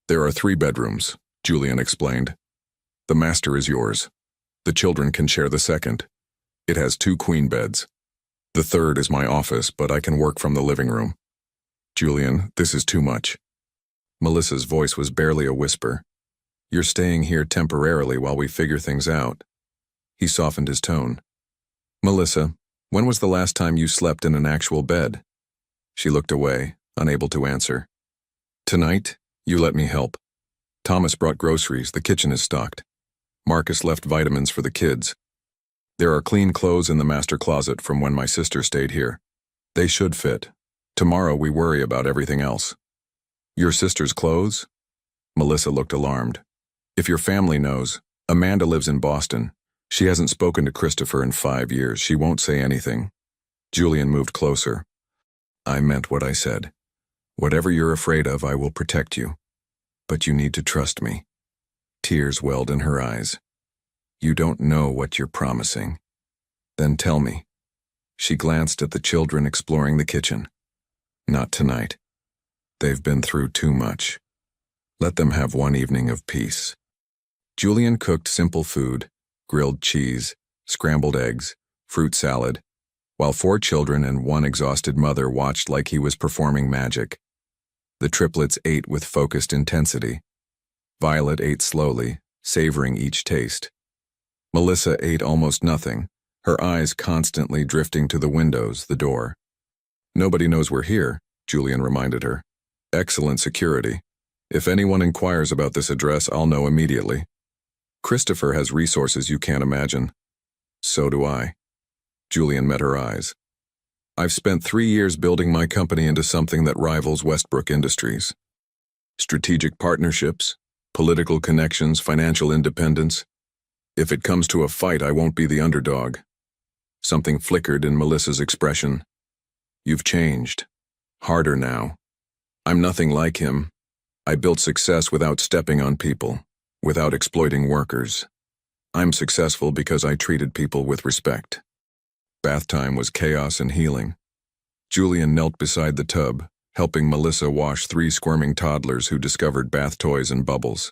There are 3 bedrooms, Julian explained. The master is yours. The children can share the second. It has 2 queen beds. The third is my office, but I can work from the living room. Julian, this is too much. Melissa's voice was barely a whisper. You're staying here temporarily while we figure things out. He softened his tone. Melissa, when was the last time you slept in an actual bed? She looked away, unable to answer. Tonight, you let me help. Thomas brought groceries, the kitchen is stocked. Marcus left vitamins for the kids. There are clean clothes in the master closet from when my sister stayed here. They should fit. Tomorrow we worry about everything else. Your sister's clothes? Melissa looked alarmed. If your family knows, Amanda lives in Boston. She hasn't spoken to Christopher in 5 years. She won't say anything. Julian moved closer. I meant what I said. Whatever you're afraid of, I will protect you. But you need to trust me. Tears welled in her eyes. You don't know what you're promising. Then tell me. She glanced at the children exploring the kitchen. Not tonight. They've been through too much. Let them have one evening of peace. Julian cooked simple food, grilled cheese, scrambled eggs, fruit salad, while 4 children and 1 exhausted mother watched like he was performing magic. The triplets ate with focused intensity. Violet ate slowly, savoring each taste. Melissa ate almost nothing, her eyes constantly drifting to the windows, the door. Nobody knows we're here, Julian reminded her. Excellent security. If anyone inquires about this address, I'll know immediately. Christopher has resources you can't imagine. So do I. Julian met her eyes. I've spent 3 years building my company into something that rivals Westbrook Industries. Strategic partnerships, political connections, financial independence. If it comes to a fight, I won't be the underdog. Something flickered in Melissa's expression. You've changed. Harder now. I'm nothing like him. I built success without stepping on people, without exploiting workers. I'm successful because I treated people with respect. Bath time was chaos and healing. Julian knelt beside the tub, helping Melissa wash 3 squirming toddlers who discovered bath toys and bubbles.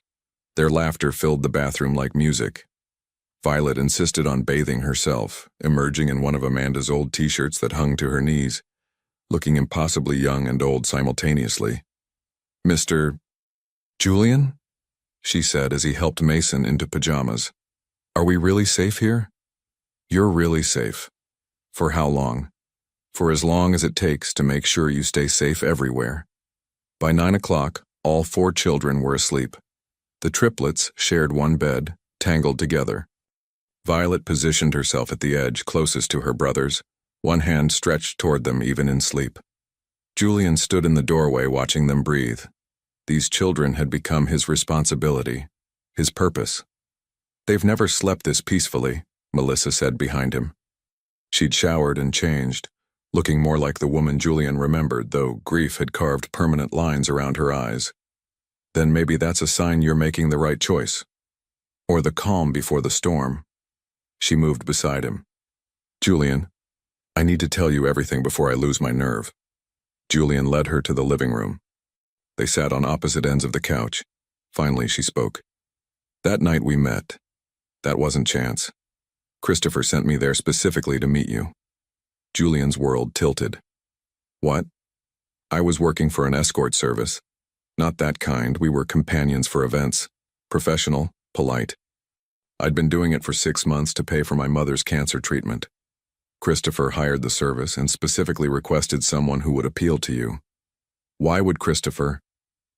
Their laughter filled the bathroom like music. Violet insisted on bathing herself, emerging in one of Amanda's old t-shirts that hung to her knees, looking impossibly young and old simultaneously. Mr. Julian? She said as he helped Mason into pajamas. Are we really safe here? You're really safe. For how long? For as long as it takes to make sure you stay safe everywhere. By 9 o'clock, all 4 children were asleep. The triplets shared one bed, tangled together. Violet positioned herself at the edge closest to her brothers, one hand stretched toward them even in sleep. Julian stood in the doorway watching them breathe. These children had become his responsibility, his purpose. They've never slept this peacefully, Melissa said behind him. She'd showered and changed, looking more like the woman Julian remembered, though grief had carved permanent lines around her eyes. Then maybe that's a sign you're making the right choice. Or the calm before the storm. She moved beside him. Julian, I need to tell you everything before I lose my nerve. Julian led her to the living room. They sat on opposite ends of the couch. Finally, she spoke. That night we met. That wasn't chance. Christopher sent me there specifically to meet you. Julian's world tilted. What? I was working for an escort service. Not that kind, we were companions for events. Professional, polite. I'd been doing it for 6 months to pay for my mother's cancer treatment. Christopher hired the service and specifically requested someone who would appeal to you. Why would Christopher?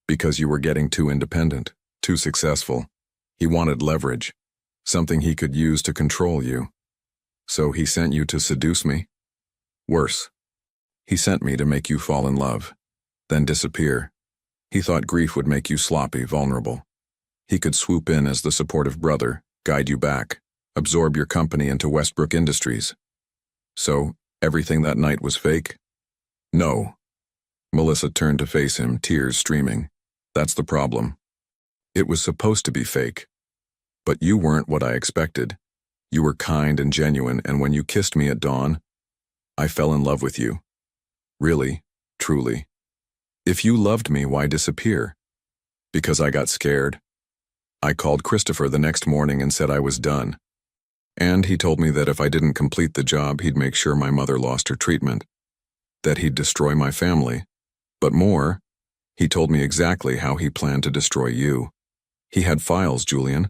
Because you were getting too independent, too successful. He wanted leverage, something he could use to control you. So he sent you to seduce me? Worse. He sent me to make you fall in love, then disappear. He thought grief would make you sloppy, vulnerable. He could swoop in as the supportive brother, guide you back, absorb your company into Westbrook Industries. So, everything that night was fake? No. Melissa turned to face him, tears streaming. That's the problem. It was supposed to be fake. But you weren't what I expected. You were kind and genuine, and when you kissed me at dawn, I fell in love with you. Really, truly. If you loved me, why disappear? Because I got scared. I called Christopher the next morning and said I was done. And he told me that if I didn't complete the job, he'd make sure my mother lost her treatment, that he'd destroy my family. But more, he told me exactly how he planned to destroy you. He had files, Julian,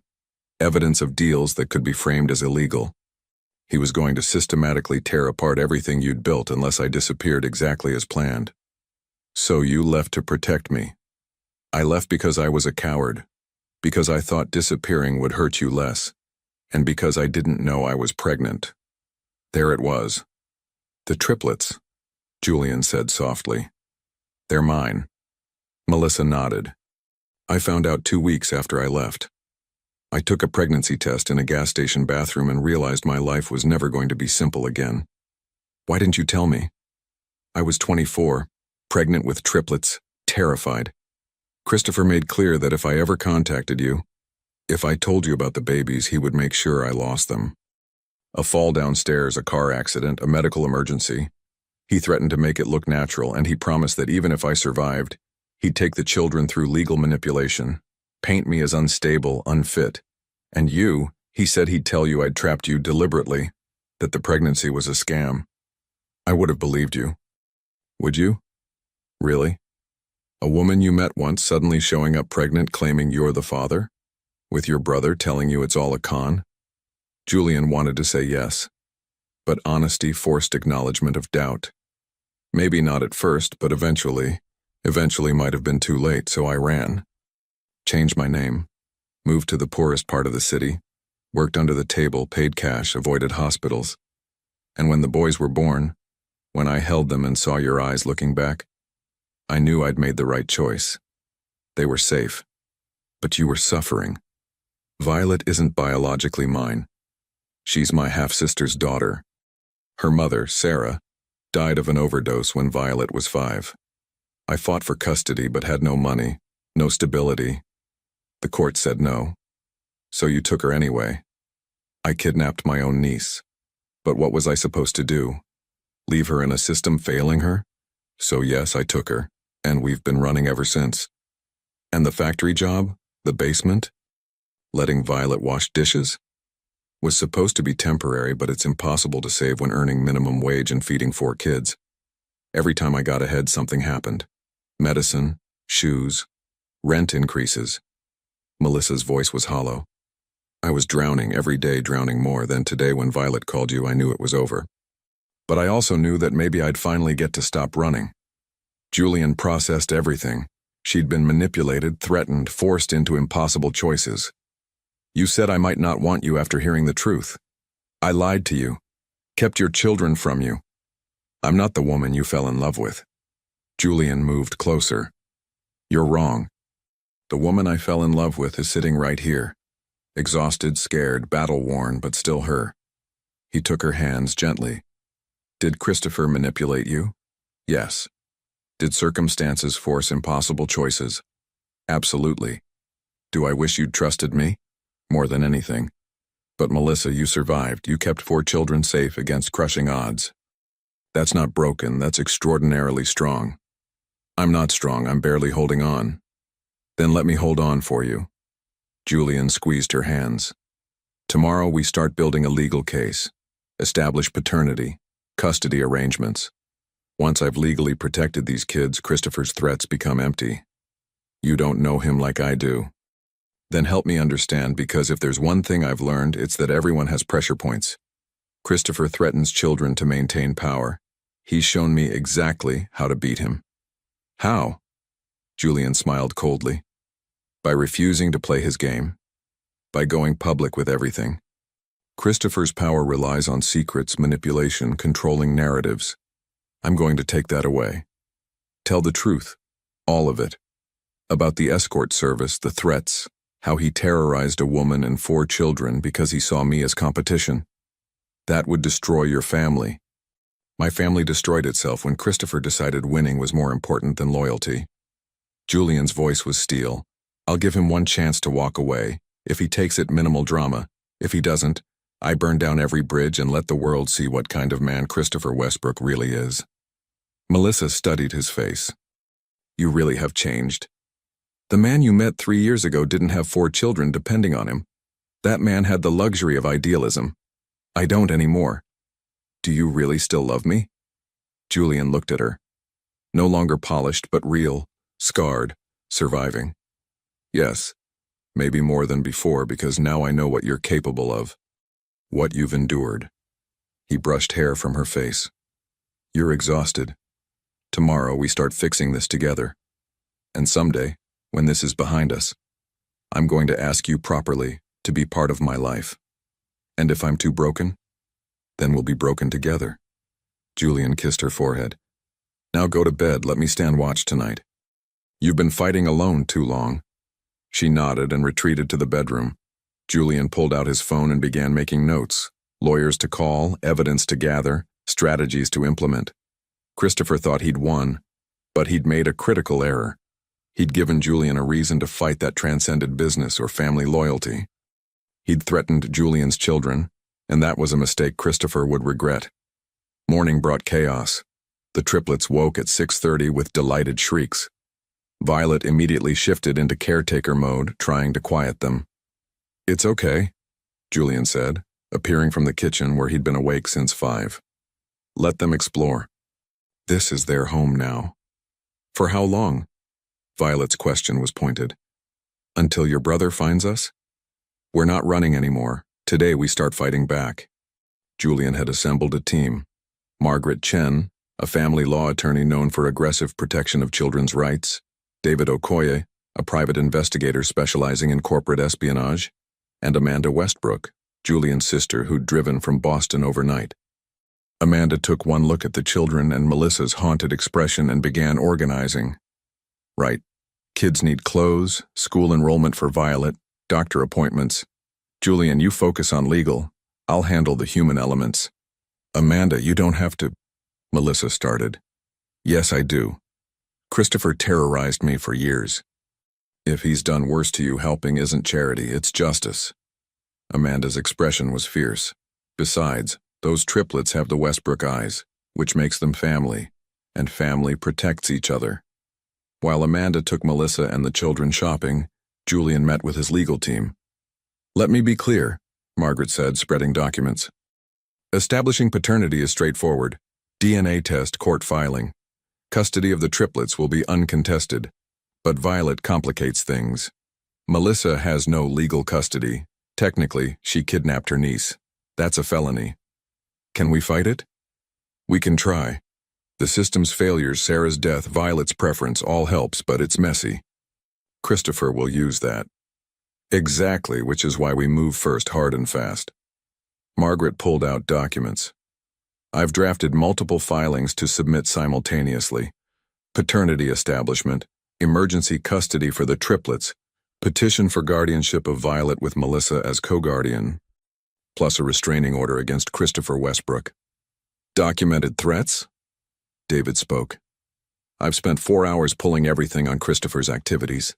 evidence of deals that could be framed as illegal. He was going to systematically tear apart everything you'd built unless I disappeared exactly as planned. So you left to protect me. I left because I was a coward, because I thought disappearing would hurt you less, and because I didn't know I was pregnant. There it was. The triplets, Julian said softly. They're mine. Melissa nodded. I found out 2 weeks after I left. I took a pregnancy test in a gas station bathroom and realized my life was never going to be simple again. Why didn't you tell me? I was 24, pregnant with triplets, terrified. Christopher made clear that if I ever contacted you, if I told you about the babies, he would make sure I lost them. A fall downstairs, a car accident, a medical emergency. He threatened to make it look natural, and he promised that even if I survived, he'd take the children through legal manipulation, paint me as unstable, unfit. And you, he said he'd tell you I'd trapped you deliberately, that the pregnancy was a scam. I would have believed you. Would you? Really? A woman you met once suddenly showing up pregnant claiming you're the father? With your brother telling you it's all a con? Julian wanted to say yes, but honesty forced acknowledgement of doubt. Maybe not at first, but eventually might have been too late, so I ran. Changed my name, moved to the poorest part of the city, worked under the table, paid cash, avoided hospitals. And when the boys were born, when I held them and saw your eyes looking back, I knew I'd made the right choice. They were safe, but you were suffering. Violet isn't biologically mine. She's my half-sister's daughter. Her mother, Sarah, died of an overdose when Violet was 5. I fought for custody but had no money, no stability. The court said no. So you took her anyway. I kidnapped my own niece. But what was I supposed to do? Leave her in a system failing her? So yes, I took her, and we've been running ever since. And the factory job? The basement? Letting Violet wash dishes? Was supposed to be temporary, but it's impossible to save when earning minimum wage and feeding 4 kids. Every time I got ahead, something happened. Medicine, shoes, rent increases. Melissa's voice was hollow. I was drowning every day, drowning more. Then today when Violet called you, I knew it was over. But I also knew that maybe I'd finally get to stop running. Julian processed everything. She'd been manipulated, threatened, forced into impossible choices. You said I might not want you after hearing the truth. I lied to you, kept your children from you. I'm not the woman you fell in love with. Julian moved closer. You're wrong. The woman I fell in love with is sitting right here. Exhausted, scared, battle-worn, but still her. He took her hands gently. Did Christopher manipulate you? Yes. Did circumstances force impossible choices? Absolutely. Do I wish you'd trusted me? More than anything. But Melissa, you survived. You kept 4 children safe against crushing odds. That's not broken, that's extraordinarily strong. I'm not strong, I'm barely holding on. Then let me hold on for you. Julian squeezed her hands. Tomorrow we start building a legal case. Establish paternity, custody arrangements. Once I've legally protected these kids, Christopher's threats become empty. You don't know him like I do. Then help me understand, because if there's one thing I've learned, it's that everyone has pressure points. Christopher threatens children to maintain power. He's shown me exactly how to beat him. How? Julian smiled coldly. By refusing to play his game. By going public with everything. Christopher's power relies on secrets, manipulation, controlling narratives. I'm going to take that away. Tell the truth. All of it. About the escort service, the threats, how he terrorized a woman and 4 children because he saw me as competition. That would destroy your family. My family destroyed itself when Christopher decided winning was more important than loyalty. Julian's voice was steel. I'll give him one chance to walk away. If he takes it, minimal drama. If he doesn't, I burn down every bridge and let the world see what kind of man Christopher Westbrook really is. Melissa studied his face. You really have changed. The man you met 3 years ago didn't have 4 children depending on him. That man had the luxury of idealism. I don't anymore. Do you really still love me? Julian looked at her. No longer polished, but real, scarred, surviving. Yes, maybe more than before, because now I know what you're capable of. What you've endured. He brushed hair from her face. You're exhausted. Tomorrow we start fixing this together. And someday, when this is behind us, I'm going to ask you properly to be part of my life. And if I'm too broken, then we'll be broken together. Julian kissed her forehead. Now go to bed, let me stand watch tonight. You've been fighting alone too long. She nodded and retreated to the bedroom. Julian pulled out his phone and began making notes. Lawyers to call, evidence to gather, strategies to implement. Christopher thought he'd won, but he'd made a critical error. He'd given Julian a reason to fight that transcended business or family loyalty. He'd threatened Julian's children, and that was a mistake Christopher would regret. Morning brought chaos. The triplets woke at 6:30 with delighted shrieks. Violet immediately shifted into caretaker mode, trying to quiet them. It's okay, Julian said, appearing from the kitchen where he'd been awake since 5. Let them explore. This is their home now. For how long? Violet's question was pointed. Until your brother finds us? We're not running anymore. Today we start fighting back. Julian had assembled a team. Margaret Chen, a family law attorney known for aggressive protection of children's rights. David Okoye, a private investigator specializing in corporate espionage. And Amanda Westbrook, Julian's sister who'd driven from Boston overnight. Amanda took one look at the children and Melissa's haunted expression and began organizing. Right. Kids need clothes, school enrollment for Violet, doctor appointments. Julian, you focus on legal. I'll handle the human elements. Amanda, you don't have to. Melissa started. Yes, I do. Christopher terrorized me for years. If he's done worse to you, helping isn't charity, it's justice. Amanda's expression was fierce. Besides, those triplets have the Westbrook eyes, which makes them family, and family protects each other. While Amanda took Melissa and the children shopping, Julian met with his legal team. Let me be clear, Margaret said, spreading documents. Establishing paternity is straightforward. DNA test, court filing. Custody of the triplets will be uncontested, but Violet complicates things. Melissa has no legal custody. Technically, she kidnapped her niece. That's a felony. Can we fight it? We can try. The system's failures, Sarah's death, Violet's preference, all helps, but it's messy. Christopher will use that. Exactly, which is why we move first, hard and fast. Margaret pulled out documents. I've drafted multiple filings to submit simultaneously. Paternity establishment, emergency custody for the triplets, petition for guardianship of Violet with Melissa as co-guardian, plus a restraining order against Christopher Westbrook. Documented threats? David spoke. I've spent 4 hours pulling everything on Christopher's activities.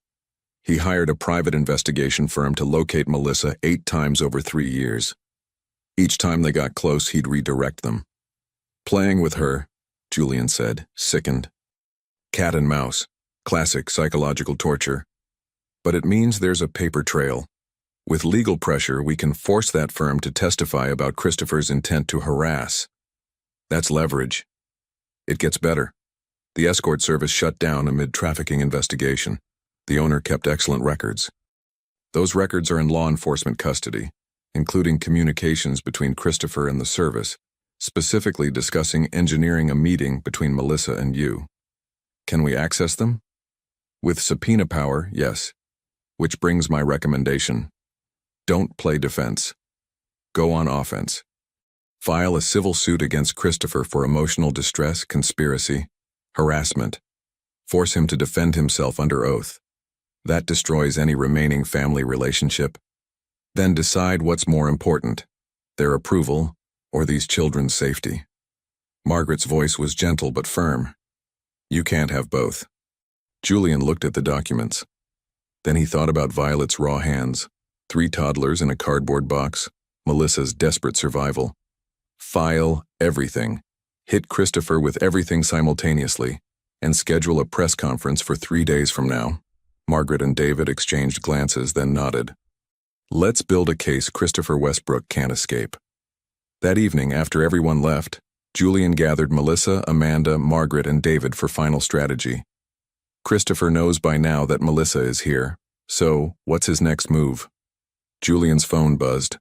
He hired a private investigation firm to locate Melissa 8 times over 3 years. Each time they got close, he'd redirect them. Playing with her, Julian said, sickened. Cat and mouse, classic psychological torture. But it means there's a paper trail. With legal pressure, we can force that firm to testify about Christopher's intent to harass. That's leverage. It gets better. The escort service shut down amid trafficking investigation. The owner kept excellent records. Those records are in law enforcement custody, including communications between Christopher and the service, specifically discussing engineering a meeting between Melissa and you. Can we access them? With subpoena power, yes. Which brings my recommendation. Don't play defense. Go on offense. File a civil suit against Christopher for emotional distress, conspiracy, harassment. Force him to defend himself under oath. That destroys any remaining family relationship. Then decide what's more important, their approval or these children's safety. Margaret's voice was gentle but firm. You can't have both. Julian looked at the documents. Then he thought about Violet's raw hands, 3 toddlers in a cardboard box, Melissa's desperate survival. File everything. Hit Christopher with everything simultaneously, and schedule a press conference for 3 days from now. Margaret and David exchanged glances, then nodded. Let's build a case Christopher Westbrook can't escape. That evening, after everyone left, Julian gathered Melissa, Amanda, Margaret, and David for final strategy. Christopher knows by now that Melissa is here, so what's his next move? Julian's phone buzzed.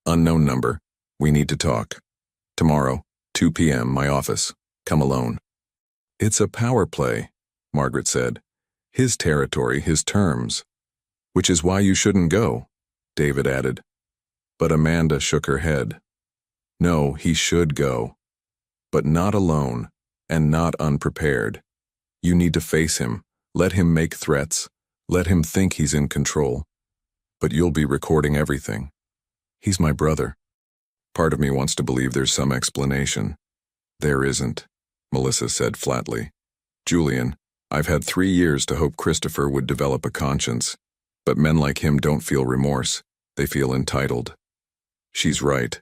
Unknown number. We need to talk. Tomorrow, 2 p.m., my office. Come alone. It's a power play, Margaret said. His territory, his terms. Which is why you shouldn't go, David added. But Amanda shook her head. No, he should go. But not alone, and not unprepared. You need to face him, let him make threats, let him think he's in control. But you'll be recording everything. He's my brother. Part of me wants to believe there's some explanation. There isn't, Melissa said flatly. Julian, I've had 3 years to hope Christopher would develop a conscience, but men like him don't feel remorse. They feel entitled. She's right,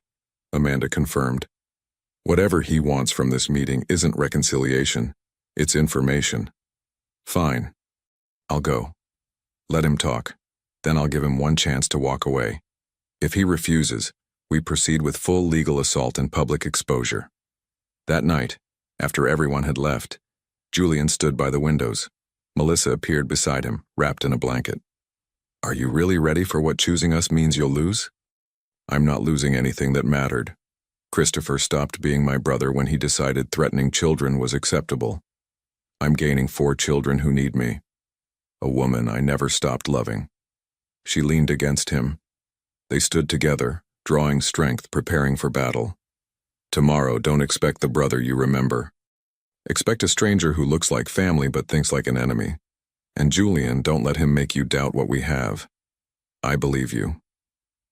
Amanda confirmed. Whatever he wants from this meeting isn't reconciliation. It's information. Fine. I'll go. Let him talk. Then I'll give him one chance to walk away. If he refuses, we proceed with full legal assault and public exposure. That night, after everyone had left, Julian stood by the windows. Melissa appeared beside him, wrapped in a blanket. Are you really ready for what choosing us means you'll lose? I'm not losing anything that mattered. Christopher stopped being my brother when he decided threatening children was acceptable. I'm gaining 4 children who need me. A woman I never stopped loving. She leaned against him. They stood together, drawing strength, preparing for battle. Tomorrow, don't expect the brother you remember. Expect a stranger who looks like family but thinks like an enemy. And Julian, don't let him make you doubt what we have. I believe you.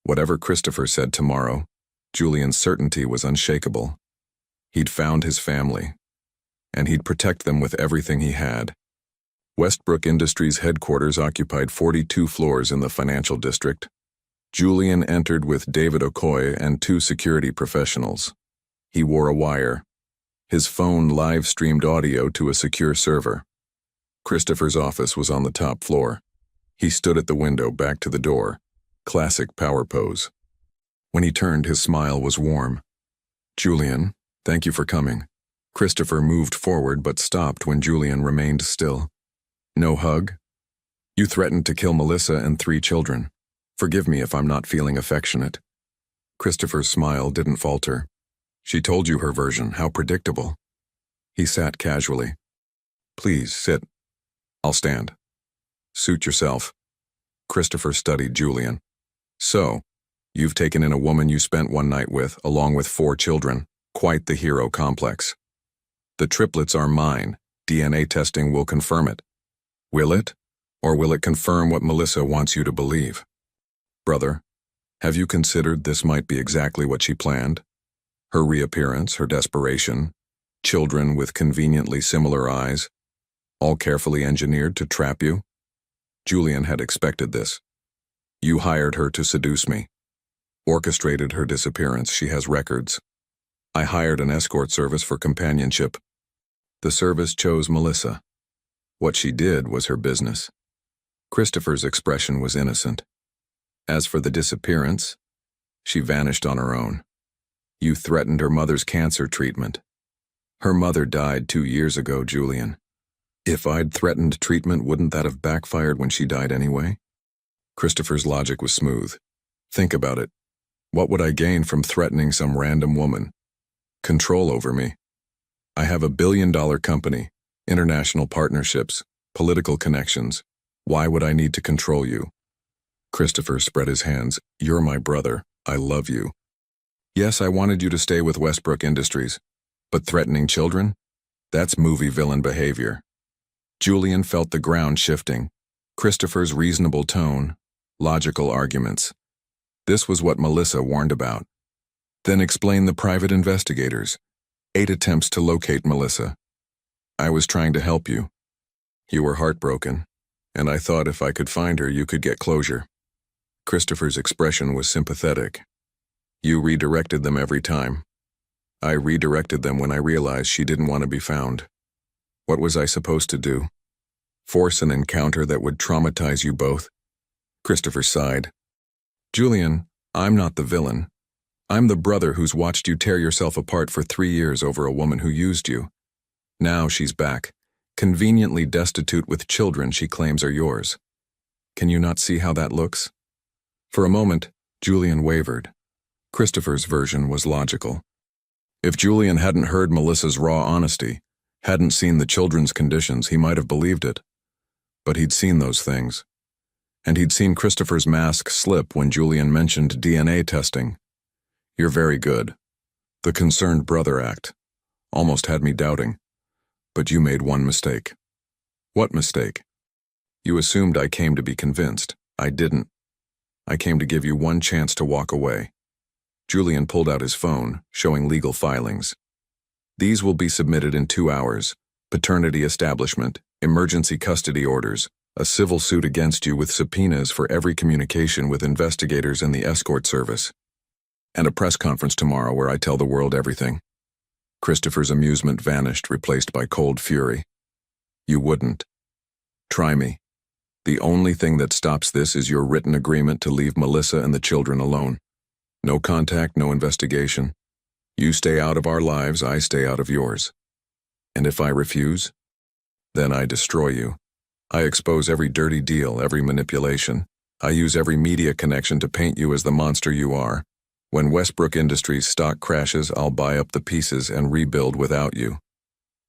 Whatever Christopher said tomorrow, Julian's certainty was unshakable. He'd found his family, and he'd protect them with everything he had. Westbrook Industries headquarters occupied 42 floors in the financial district. Julian entered with David Okoye and 2 security professionals. He wore a wire. His phone live-streamed audio to a secure server. Christopher's office was on the top floor. He stood at the window, back to the door. Classic power pose. When he turned, his smile was warm. Julian, thank you for coming. Christopher moved forward but stopped when Julian remained still. No hug? You threatened to kill Melissa and 3 children. Forgive me if I'm not feeling affectionate. Christopher's smile didn't falter. She told you her version, how predictable. He sat casually. Please, sit. I'll stand. Suit yourself. Christopher studied Julian. So, you've taken in a woman you spent one night with, along with 4 children. Quite the hero complex. The triplets are mine. DNA testing will confirm it. Will it? Or will it confirm what Melissa wants you to believe? Brother, have you considered this might be exactly what she planned? Her reappearance, her desperation, children with conveniently similar eyes, all carefully engineered to trap you? Julian had expected this. You hired her to seduce me. Orchestrated her disappearance. She has records. I hired an escort service for companionship. The service chose Melissa. What she did was her business. Christopher's expression was innocent. As for the disappearance, she vanished on her own. You threatened her mother's cancer treatment. Her mother died 2 years ago, Julian. If I'd threatened treatment, wouldn't that have backfired when she died anyway? Christopher's logic was smooth. Think about it. What would I gain from threatening some random woman? Control over me. I have a billion-dollar company, international partnerships, political connections. Why would I need to control you? Christopher spread his hands. You're my brother. I love you. Yes, I wanted you to stay with Westbrook Industries, but threatening children? That's movie villain behavior. Julian felt the ground shifting. Christopher's reasonable tone, logical arguments. This was what Melissa warned about. Then explain the private investigators. 8 attempts to locate Melissa. I was trying to help you. You were heartbroken, and I thought if I could find her, you could get closure. Christopher's expression was sympathetic. You redirected them every time. I redirected them when I realized she didn't want to be found. What was I supposed to do? Force an encounter that would traumatize you both? Christopher sighed. Julian, I'm not the villain. I'm the brother who's watched you tear yourself apart for 3 years over a woman who used you. Now she's back, conveniently destitute with children she claims are yours. Can you not see how that looks? For a moment, Julian wavered. Christopher's version was logical. If Julian hadn't heard Melissa's raw honesty, hadn't seen the children's conditions, he might have believed it. But he'd seen those things. And he'd seen Christopher's mask slip when Julian mentioned DNA testing. You're very good. The concerned brother act. Almost had me doubting. But you made one mistake. What mistake? You assumed I came to be convinced. I didn't. I came to give you one chance to walk away. Julian pulled out his phone, showing legal filings. These will be submitted in 2 hours. Paternity establishment, emergency custody orders, a civil suit against you with subpoenas for every communication with investigators and the escort service. And a press conference tomorrow where I tell the world everything. Christopher's amusement vanished, replaced by cold fury. You wouldn't. Try me. The only thing that stops this is your written agreement to leave Melissa and the children alone. No contact, no investigation. You stay out of our lives, I stay out of yours. And if I refuse, then I destroy you. I expose every dirty deal, every manipulation. I use every media connection to paint you as the monster you are. When Westbrook Industries stock crashes, I'll buy up the pieces and rebuild without you.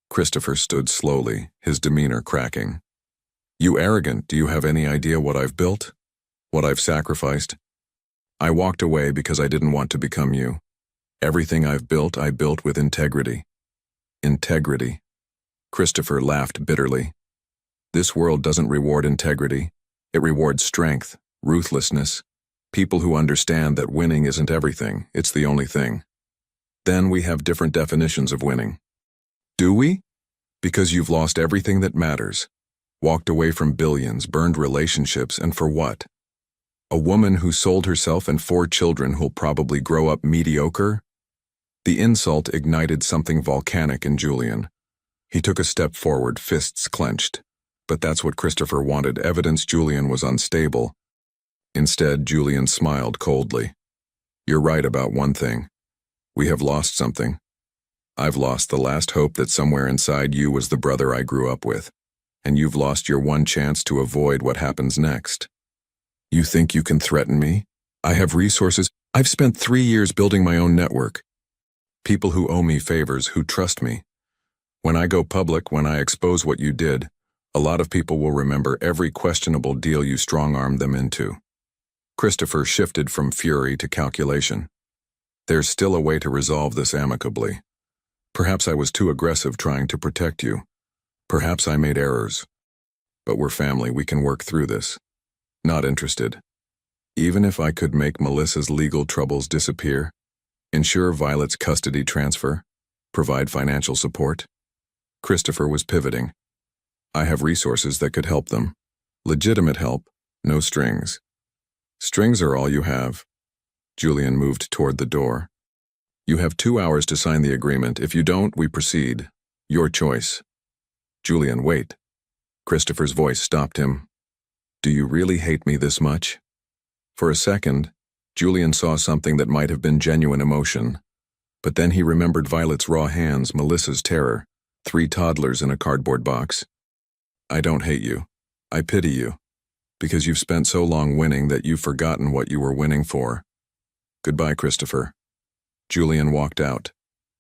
Christopher stood slowly, his demeanor cracking. You arrogant, do you have any idea what I've built? What I've sacrificed? I walked away because I didn't want to become you. Everything I've built, I built with integrity. Integrity. Christopher laughed bitterly. This world doesn't reward integrity. It rewards strength, ruthlessness, people who understand that winning isn't everything, it's the only thing. Then we have different definitions of winning. Do we? Because you've lost everything that matters. Walked away from billions, burned relationships, and for what? A woman who sold herself and 4 children who'll probably grow up mediocre? The insult ignited something volcanic in Julian. He took a step forward, fists clenched. But that's what Christopher wanted, evidence Julian was unstable. Instead, Julian smiled coldly. You're right about one thing. We have lost something. I've lost the last hope that somewhere inside you was the brother I grew up with. And you've lost your one chance to avoid what happens next. You think you can threaten me? I have resources. I've spent 3 years building my own network. People who owe me favors, who trust me. When I go public, when I expose what you did, a lot of people will remember every questionable deal you strong-armed them into. Christopher shifted from fury to calculation. There's still a way to resolve this amicably. Perhaps I was too aggressive trying to protect you. Perhaps I made errors. But we're family, we can work through this. Not interested. Even if I could make Melissa's legal troubles disappear, ensure Violet's custody transfer, provide financial support. Christopher was pivoting. I have resources that could help them. Legitimate help, no strings. Strings are all you have. Julian moved toward the door. You have 2 hours to sign the agreement. If you don't, we proceed. Your choice. Julian, wait. Christopher's voice stopped him. Do you really hate me this much? For a second, Julian saw something that might have been genuine emotion. But then he remembered Violet's raw hands, Melissa's terror, 3 toddlers in a cardboard box. I don't hate you. I pity you. Because you've spent so long winning that you've forgotten what you were winning for. Goodbye, Christopher. Julian walked out.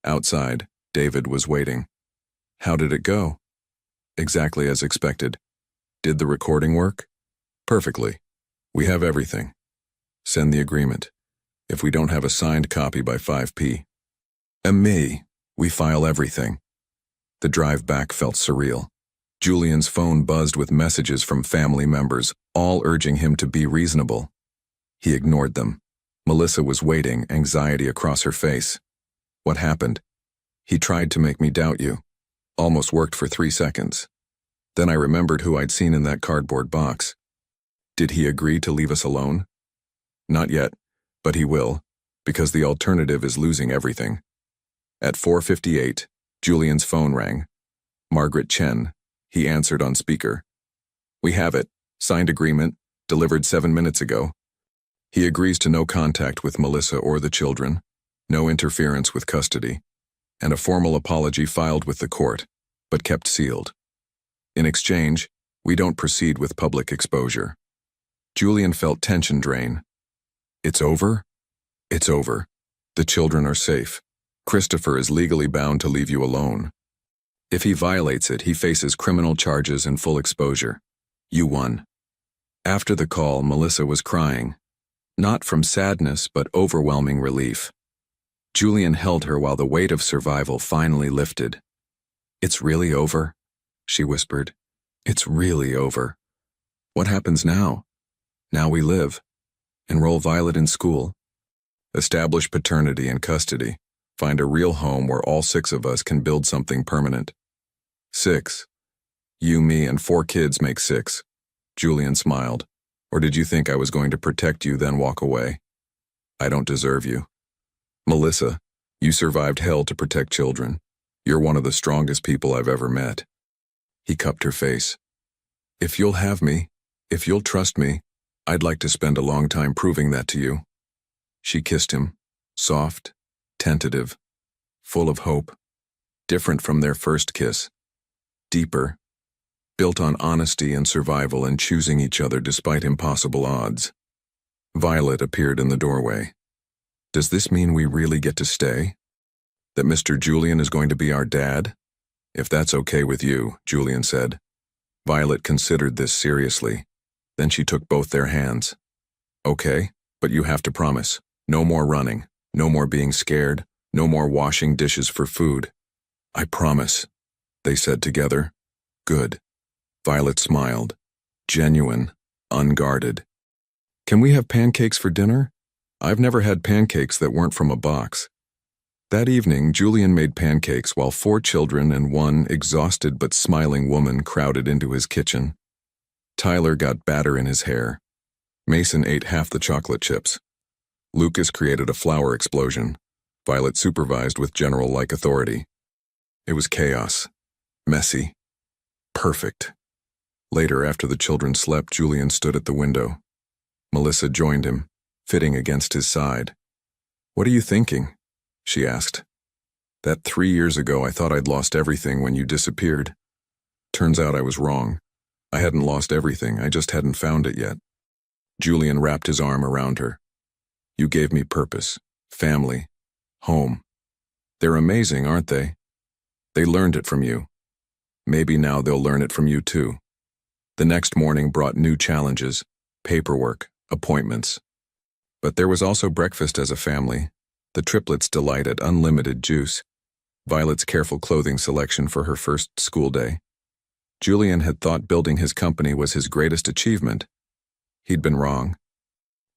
Outside, David was waiting. How did it go? Exactly as expected. Did the recording work? Perfectly. We have everything. Send the agreement. If we don't have a signed copy by 5 p. Me, we file everything. The drive back felt surreal. Julian's phone buzzed with messages from family members, all urging him to be reasonable. He ignored them. Melissa was waiting, anxiety across her face. What happened? He tried to make me doubt you. Almost worked for 3 seconds. Then I remembered who I'd seen in that cardboard box. Did he agree to leave us alone? Not yet, but he will, because the alternative is losing everything. At 4:58, Julian's phone rang. Margaret Chen. He answered on speaker. We have it. Signed agreement. Delivered 7 minutes ago. He agrees to no contact with Melissa or the children. no interference with custody, and a formal apology filed with the court, but kept sealed. In exchange, we don't proceed with public exposure. Julian felt tension drain. It's over? It's over. The children are safe. Christopher is legally bound to leave you alone. If he violates it, he faces criminal charges and full exposure. You won. After the call, Melissa was crying. Not from sadness, but overwhelming relief. Julian held her while the weight of survival finally lifted. It's really over, she whispered. It's really over. What happens now? Now we live. Enroll Violet in school. Establish paternity and custody. Find a real home where all 6 of us can build something permanent. 6. You, me, and 4 kids make 6. Julian smiled. Or did you think I was going to protect you, then walk away? I don't deserve you. Melissa, you survived hell to protect children. You're one of the strongest people I've ever met. He cupped her face. If you'll have me, if you'll trust me, I'd like to spend a long time proving that to you. She kissed him, soft, tentative, full of hope, different from their first kiss, deeper, built on honesty and survival and choosing each other despite impossible odds. Violet appeared in the doorway. Does this mean we really get to stay? That Mr. Julian is going to be our dad? If that's okay with you, Julian said. Violet considered this seriously. Then she took both their hands. Okay, but you have to promise. No more running, no more being scared, no more washing dishes for food. I promise, they said together. Good. Violet smiled. Genuine, unguarded. Can we have pancakes for dinner? I've never had pancakes that weren't from a box. That evening, Julian made pancakes while 4 children and 1 exhausted but smiling woman crowded into his kitchen. Tyler got batter in his hair. Mason ate half the chocolate chips. Lucas created a flour explosion. Violet supervised with general-like authority. It was chaos. Messy. Perfect. Later, after the children slept, Julian stood at the window. Melissa joined him, fitting against his side. What are you thinking? She asked. That 3 years ago I thought I'd lost everything when you disappeared. Turns out I was wrong. I hadn't lost everything, I just hadn't found it yet. Julian wrapped his arm around her. You gave me purpose, family, home. They're amazing, aren't they? They learned it from you. Maybe now they'll learn it from you too. The next morning brought new challenges, paperwork, appointments. But there was also breakfast as a family, the triplets' delight at unlimited juice, Violet's careful clothing selection for her first school day. Julian had thought building his company was his greatest achievement. He'd been wrong.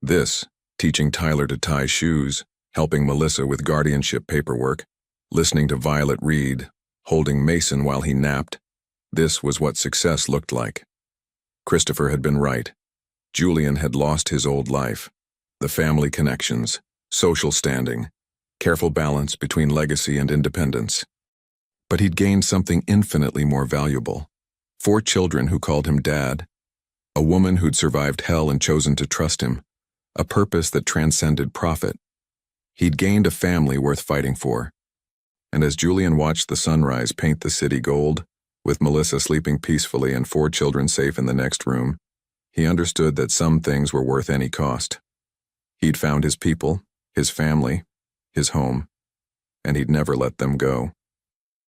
This, teaching Tyler to tie shoes, helping Melissa with guardianship paperwork, listening to Violet read, holding Mason while he napped, this was what success looked like. Christopher had been right. Julian had lost his old life, the family connections, social standing, careful balance between legacy and independence. But he'd gained something infinitely more valuable. 4 children who called him Dad, a woman who'd survived hell and chosen to trust him, a purpose that transcended profit. He'd gained a family worth fighting for. And as Julian watched the sunrise paint the city gold, with Melissa sleeping peacefully and 4 children safe in the next room, he understood that some things were worth any cost. He'd found his people, his family, his home, and he'd never let them go.